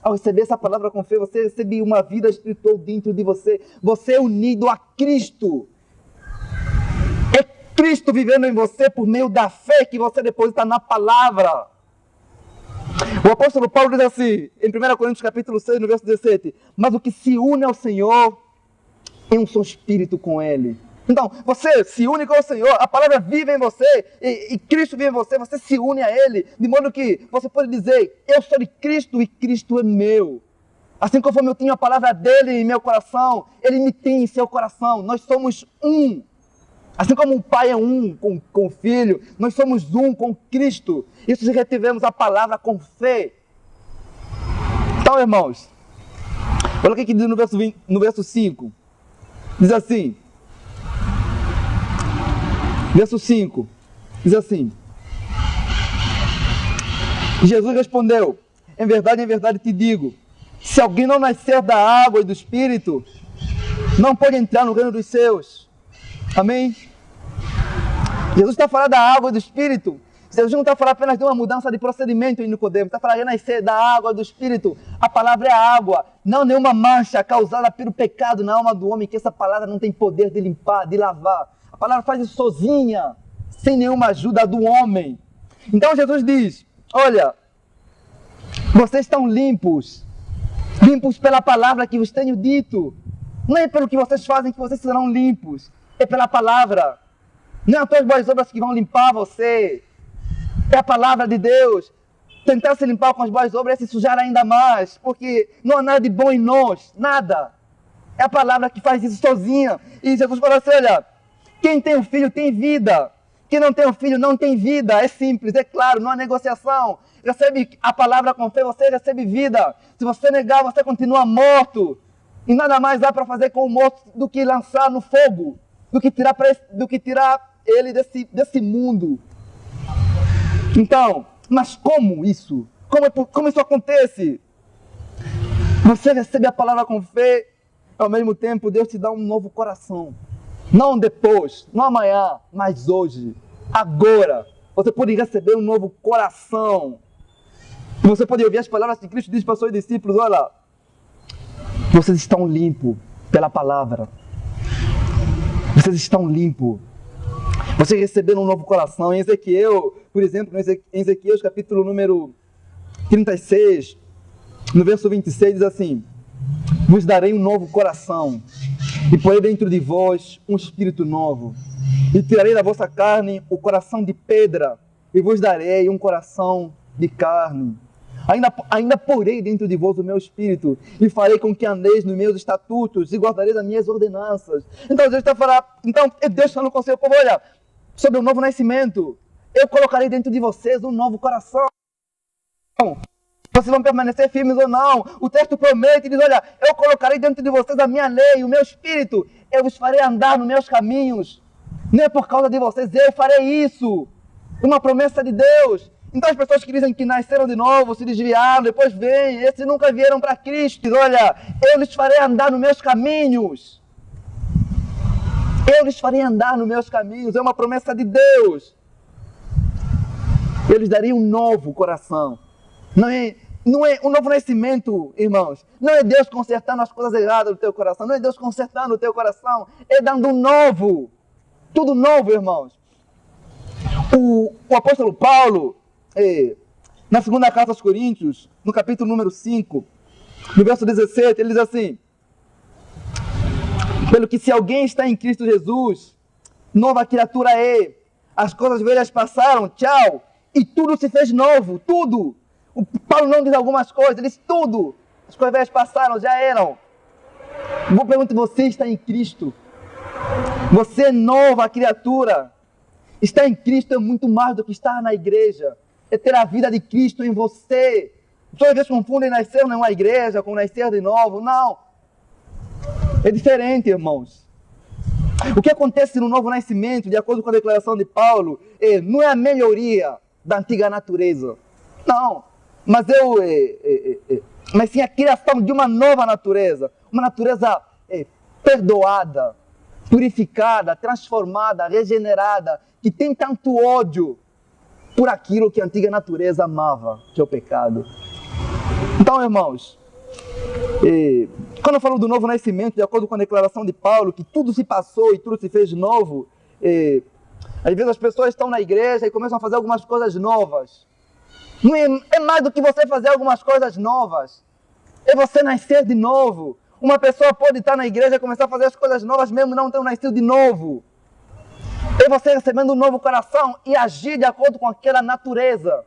Ao receber essa palavra com fé, você recebe uma vida espiritual dentro de você. Você é unido a Cristo. É Cristo vivendo em você por meio da fé que você deposita na palavra. O apóstolo Paulo diz assim, em 1 Coríntios capítulo 6, no verso 17, mas o que se une ao Senhor é um só espírito com Ele. Então, você se une com o Senhor, a palavra vive em você, e Cristo vive em você, você se une a Ele, de modo que você pode dizer, eu sou de Cristo e Cristo é meu. Assim conforme eu tenho a palavra dEle em meu coração, Ele me tem em seu coração, nós somos um. Assim como o Pai é um com o Filho, nós somos um com Cristo. Isso se retivemos a palavra com fé. Então, irmãos, olha o que diz no verso 5. Diz assim, verso 5, diz assim, Jesus respondeu, em verdade te digo, se alguém não nascer da água e do Espírito, não pode entrar no reino dos céus. Amém? Jesus está falando da água e do Espírito. Jesus não está falando apenas de uma mudança de procedimento em Nicodemo, está falando de renascer da água, do Espírito. A palavra é a água, não nenhuma mancha causada pelo pecado na alma do homem, que essa palavra não tem poder de limpar, de lavar. A palavra faz isso sozinha, sem nenhuma ajuda do homem. Então Jesus diz, olha, vocês estão limpos pela palavra que vos tenho dito. Não é pelo que vocês fazem que vocês serão limpos, é pela palavra. Não é as tuas boas obras que vão limpar você. É a palavra de Deus. Tentar se limpar com as boas obras é se sujar ainda mais, porque não há nada de bom em nós, nada. É a palavra que faz isso sozinha. E Jesus falou assim, olha, quem tem o filho tem vida. Quem não tem o filho não tem vida. É simples, é claro, não há negociação. Recebe a palavra com fé, você recebe vida. Se você negar, você continua morto. E nada mais há para fazer com o morto do que lançar no fogo, do que tirar ele desse mundo. Então, mas como isso? Como isso acontece? Você recebe a palavra com fé, ao mesmo tempo Deus te dá um novo coração. Não depois, não amanhã, mas hoje, agora. Você pode receber um novo coração. Você pode ouvir as palavras que Cristo diz para os seus discípulos, olha, vocês estão limpos pela palavra. Vocês estão limpos. Vocês receberam um novo coração. Em Ezequiel, por exemplo, em Ezequiel, capítulo número 36, no verso 26, diz assim, vos darei um novo coração, e porei dentro de vós um espírito novo, e tirarei da vossa carne o coração de pedra, e vos darei um coração de carne. Ainda porei dentro de vós o meu espírito, e farei com que andeis nos meus estatutos, e guardareis as minhas ordenanças. Então Deus está falando, Deus falando com o seu povo, olha, sobre o novo nascimento, eu colocarei dentro de vocês um novo coração. Vocês vão permanecer firmes ou não? O texto promete, diz, olha, eu colocarei dentro de vocês a minha lei, o meu espírito, eu vos farei andar nos meus caminhos. Não é por causa de vocês, eu farei isso. Uma promessa de Deus. Então as pessoas que dizem que nasceram de novo, se desviaram, depois vêm, esses nunca vieram para Cristo. Diz, olha, eu lhes farei andar nos meus caminhos. Eu lhes farei andar nos meus caminhos, é uma promessa de Deus. Eu lhes darei um novo coração. Não é um novo nascimento, irmãos. Não é Deus consertando as coisas erradas do teu coração. Não é Deus consertando o teu coração. É dando um novo. Tudo novo, irmãos. O apóstolo Paulo, na segunda carta aos Coríntios, no capítulo número 5, no verso 17, ele diz assim, pelo que se alguém está em Cristo Jesus, nova criatura é. As coisas velhas passaram, tchau, e tudo se fez novo, tudo. O Paulo não diz algumas coisas, ele diz tudo. As coisas velhas passaram, já eram. Vou perguntar, você está em Cristo? Você é nova criatura. Estar em Cristo é muito mais do que estar na igreja. É ter a vida de Cristo em você. Todas as vezes confundem nascer em uma igreja com nascer de novo. Não. É diferente, irmãos. O que acontece no novo nascimento, de acordo com a declaração de Paulo, não é a melhoria da antiga natureza. Não. Mas sim a criação de uma nova natureza. Uma natureza perdoada, purificada, transformada, regenerada, que tem tanto ódio por aquilo que a antiga natureza amava, que é o pecado. Então, irmãos, quando eu falo do novo nascimento, de acordo com a declaração de Paulo, que tudo se passou e tudo se fez novo, às vezes as pessoas estão na igreja e começam a fazer algumas coisas novas. Não é mais do que você fazer algumas coisas novas. É você nascer de novo. Uma pessoa pode estar na igreja e começar a fazer as coisas novas mesmo não ter nascido de novo. É você recebendo um novo coração e agir de acordo com aquela natureza.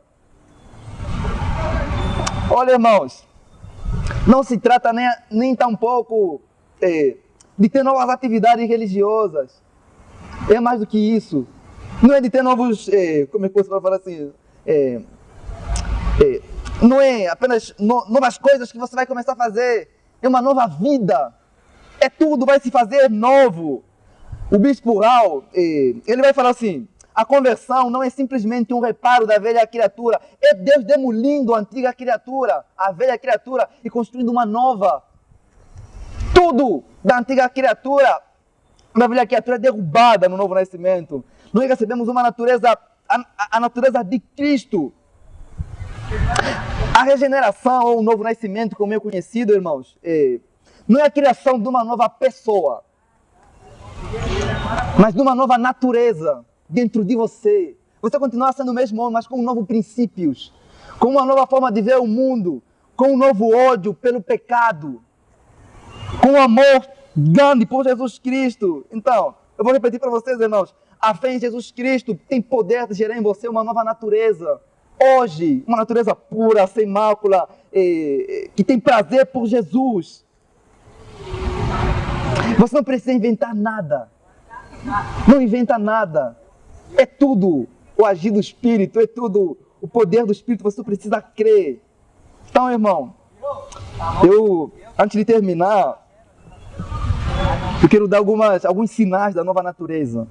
Olha, irmãos, não se trata nem tampouco de ter novas atividades religiosas. É mais do que isso. Não é de ter novos, como é que você vai falar assim, não é apenas novas coisas que você vai começar a fazer. É uma nova vida. Tudo vai se fazer novo. O bispo Raul, ele vai falar assim, a conversão não é simplesmente um reparo da velha criatura, é Deus demolindo a antiga criatura, a velha criatura, e construindo uma nova. Tudo da antiga criatura, da velha criatura é derrubada no novo nascimento. Nós recebemos uma natureza a natureza de Cristo. A regeneração ou o novo nascimento, como é conhecido, irmãos, não é a criação de uma nova pessoa, mas de uma nova natureza dentro de você. Você continua sendo o mesmo homem, mas com novos princípios, com uma nova forma de ver o mundo, com um novo ódio pelo pecado, com um amor grande por Jesus Cristo. Então, eu vou repetir para vocês, irmãos, a fé em Jesus Cristo tem poder de gerar em você uma nova natureza. Hoje, uma natureza pura, sem mácula, que tem prazer por Jesus. Você não precisa inventar nada. Não inventa nada. É tudo o agir do Espírito, é tudo o poder do Espírito, você precisa crer. Então, irmão, antes de terminar, eu quero dar alguns sinais da nova natureza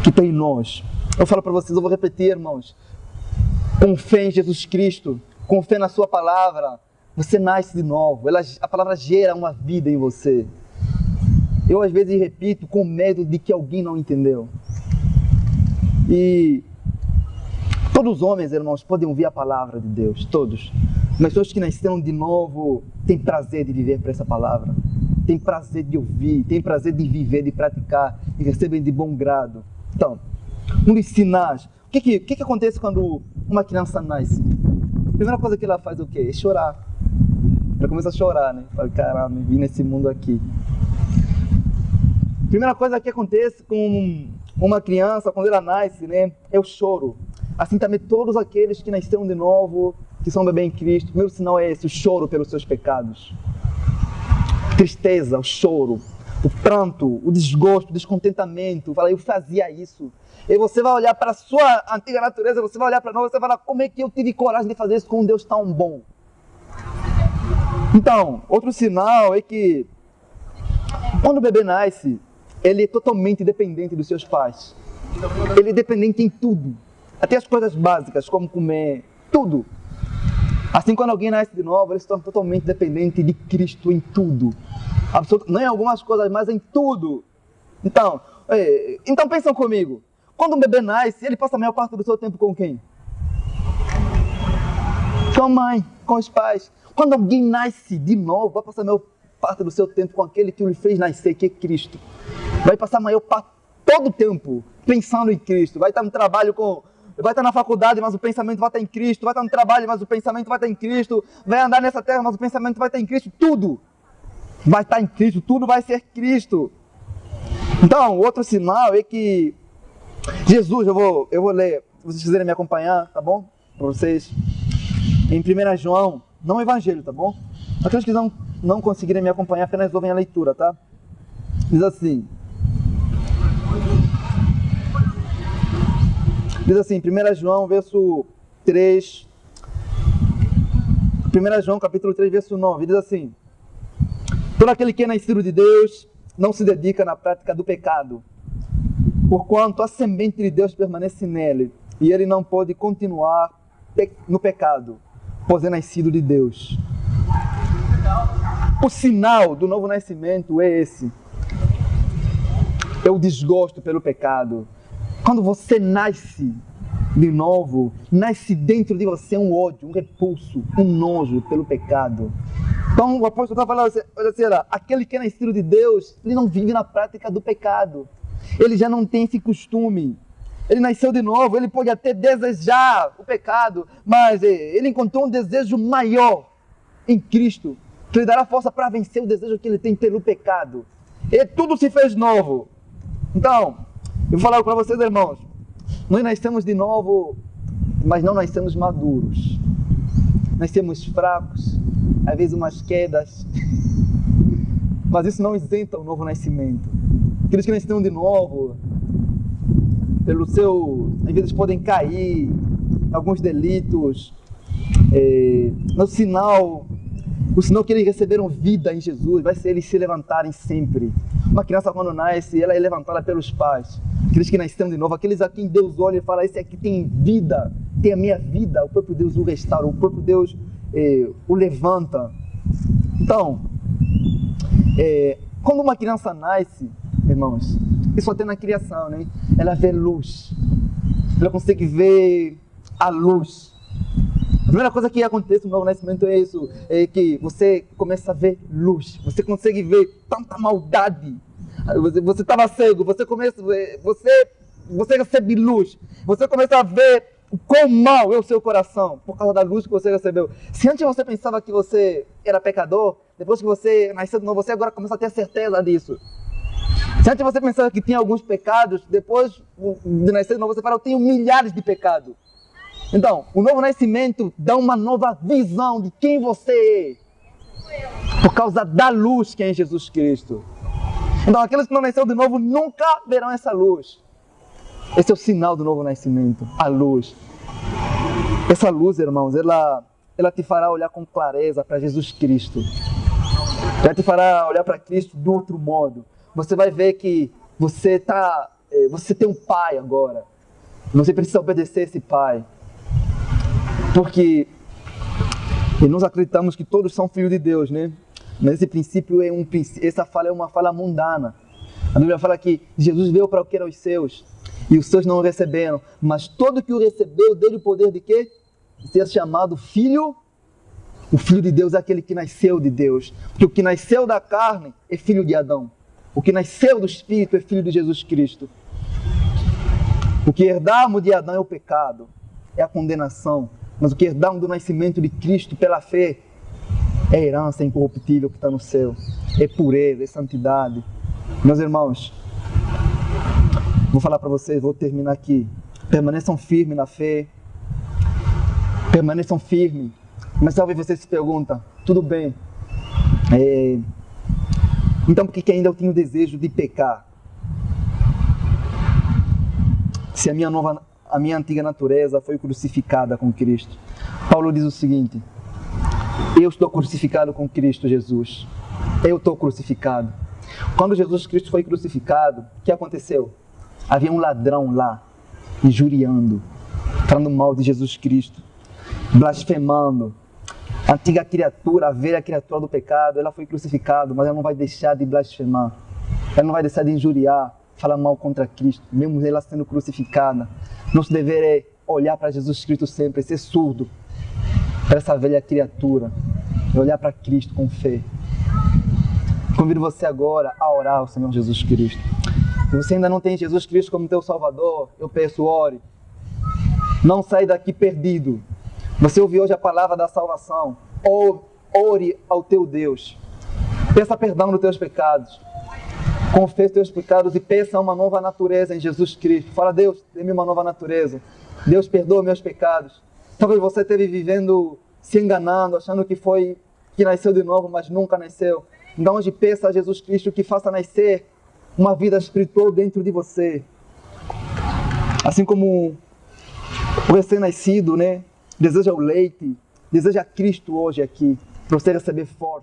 que tem em nós. Eu falo para vocês, eu vou repetir, irmãos. Com fé em Jesus Cristo, com fé na sua palavra, você nasce de novo. A palavra gera uma vida em você. Eu às vezes repito com medo de que alguém não entendeu. E todos os homens, irmãos, podem ouvir a palavra de Deus, todos. Mas todos que nasceram de novo têm prazer de viver por essa palavra. Têm prazer de ouvir, têm prazer de viver, de praticar e recebem de bom grado. Então, um dos sinais. O que acontece quando uma criança nasce? A primeira coisa que ela faz é o quê? É chorar. Ela começa a chorar, né? Fala, caramba, vim nesse mundo aqui. A primeira coisa que acontece com uma criança, quando ela nasce, né? É o choro. Assim também todos aqueles que nasceram de novo, que são bebê em Cristo, o primeiro sinal é esse, o choro pelos seus pecados. Tristeza, o choro, o pranto, o desgosto, o descontentamento. Fala, eu fazia isso. E você vai olhar para a sua antiga natureza, você vai olhar para nós, você vai falar, como é que eu tive coragem de fazer isso com um Deus tão bom? Então, outro sinal é que quando o bebê nasce, ele é totalmente dependente dos seus pais. Ele é dependente em tudo. Até as coisas básicas, como comer, tudo. Assim, quando alguém nasce de novo, ele se torna totalmente dependente de Cristo em tudo. Não em algumas coisas, mas em tudo. Então pensam comigo. Quando um bebê nasce, ele passa a maior parte do seu tempo com quem? Com a mãe, com os pais. Quando alguém nasce de novo, vai passar a maior parte do seu tempo com aquele que o fez nascer, que é Cristo. Vai passar a maior parte, todo o tempo, pensando em Cristo. Vai estar no trabalho vai estar na faculdade, mas o pensamento vai estar em Cristo. Vai estar no trabalho, mas o pensamento vai estar em Cristo. Vai andar nessa terra, mas o pensamento vai estar em Cristo. Tudo vai estar em Cristo, tudo vai ser Cristo. Então, outro sinal é que Jesus, eu vou ler, se vocês quiserem me acompanhar, tá bom? Para vocês, em 1 João, não o Evangelho, tá bom? Aqueles que não conseguirem me acompanhar, apenas ouvem a leitura, tá? Diz assim, 1 João, verso 3, 1 João, capítulo 3, verso 9, diz assim, todo aquele que é nascido de Deus não se dedica na prática do pecado, porquanto a semente de Deus permanece nele, e ele não pode continuar no pecado, pois é nascido de Deus. O sinal do novo nascimento é esse, é o desgosto pelo pecado. Quando você nasce de novo, nasce dentro de você um ódio, um repulso, um nojo pelo pecado. Então o apóstolo está falando assim, aquele que é nascido de Deus, ele não vive na prática do pecado. Ele já não tem esse costume. Ele nasceu de novo, ele pode até desejar o pecado, mas ele encontrou um desejo maior em Cristo, que lhe dará força para vencer o desejo que ele tem pelo pecado. E tudo se fez novo. Então, eu vou falar para vocês, irmãos, nós nascemos de novo, mas não nascemos maduros. Nascemos fracos, às vezes umas quedas, mas isso não isenta o novo nascimento. Aqueles que nasceram de novo, às vezes podem cair, alguns delitos, o sinal que eles receberam vida em Jesus vai ser eles se levantarem sempre. Uma criança quando nasce, ela é levantada pelos pais. Aqueles que nasceram de novo, aqueles a quem Deus olha e fala, esse aqui tem vida, tem a minha vida, o próprio Deus o restaura, o próprio Deus o levanta. Então, quando uma criança nasce, irmãos, isso até na criação, né? Ela vê luz. ela consegue ver a luz. A primeira coisa que acontece no novo nascimento é isso, é que você começa a ver luz, você consegue ver tanta maldade. Você estava cego, você recebe luz, você começa a ver o quão mal é o seu coração, por causa da luz que você recebeu. Se antes você pensava que você era pecador, depois que você nasceu de novo, você agora começa a ter certeza disso. Se antes você pensava que tinha alguns pecados, depois de nascer de novo você fala, eu tenho milhares de pecados. Então, o novo nascimento dá uma nova visão de quem você é, por causa da luz que é em Jesus Cristo. Então, aqueles que não nasceram de novo nunca verão essa luz. Esse é o sinal do novo nascimento, a luz. Essa luz, irmãos, ela te fará olhar com clareza para Jesus Cristo. Ela te fará olhar para Cristo de outro modo. Você vai ver que você tem um pai agora. Você precisa obedecer esse pai. Porque nós acreditamos que todos são filhos de Deus, né? Mas esse princípio essa fala é uma fala mundana. A Bíblia fala que Jesus veio para o que eram os seus, e os seus não o receberam. Mas todo que o recebeu, deu-lhe o poder de quê? De ser chamado filho. O filho de Deus é aquele que nasceu de Deus. Porque o que nasceu da carne é filho de Adão. O que nasceu do Espírito é filho de Jesus Cristo. O que herdamos de Adão é o pecado, é a condenação. Mas o que herdamos do nascimento de Cristo pela fé é a herança incorruptível que está no céu. É pureza, é santidade. Meus irmãos, vou falar para vocês, vou terminar aqui. Permaneçam firmes na fé. Permaneçam firmes. Mas talvez você se pergunta, tudo bem. Então por que ainda eu tenho desejo de pecar? Se a minha antiga natureza foi crucificada com Cristo. Paulo diz o seguinte: eu estou crucificado com Cristo Jesus. Eu estou crucificado. Quando Jesus Cristo foi crucificado, o que aconteceu? Havia um ladrão lá, injuriando, falando mal de Jesus Cristo, blasfemando. A antiga criatura, a velha criatura do pecado, ela foi crucificada, mas ela não vai deixar de blasfemar. Ela não vai deixar de injuriar, falar mal contra Cristo, mesmo ela sendo crucificada. Nosso dever é olhar para Jesus Cristo sempre, ser surdo para essa velha criatura, e olhar para Cristo com fé. Convido você agora a orar ao Senhor Jesus Cristo. Se você ainda não tem Jesus Cristo como teu Salvador, eu peço, ore. Não saia daqui perdido. Você ouviu hoje a palavra da salvação. Ore ao teu Deus. Peça perdão dos teus pecados. Confesse teus pecados e peça uma nova natureza em Jesus Cristo. Fala, Deus, dê-me uma nova natureza. Deus, perdoa meus pecados. Talvez você esteja vivendo, se enganando, achando que nasceu de novo, mas nunca nasceu. Então hoje peça a Jesus Cristo que faça nascer uma vida espiritual dentro de você. Assim como o recém-nascido, né? Deseja o leite, deseja Cristo hoje aqui, para você receber força.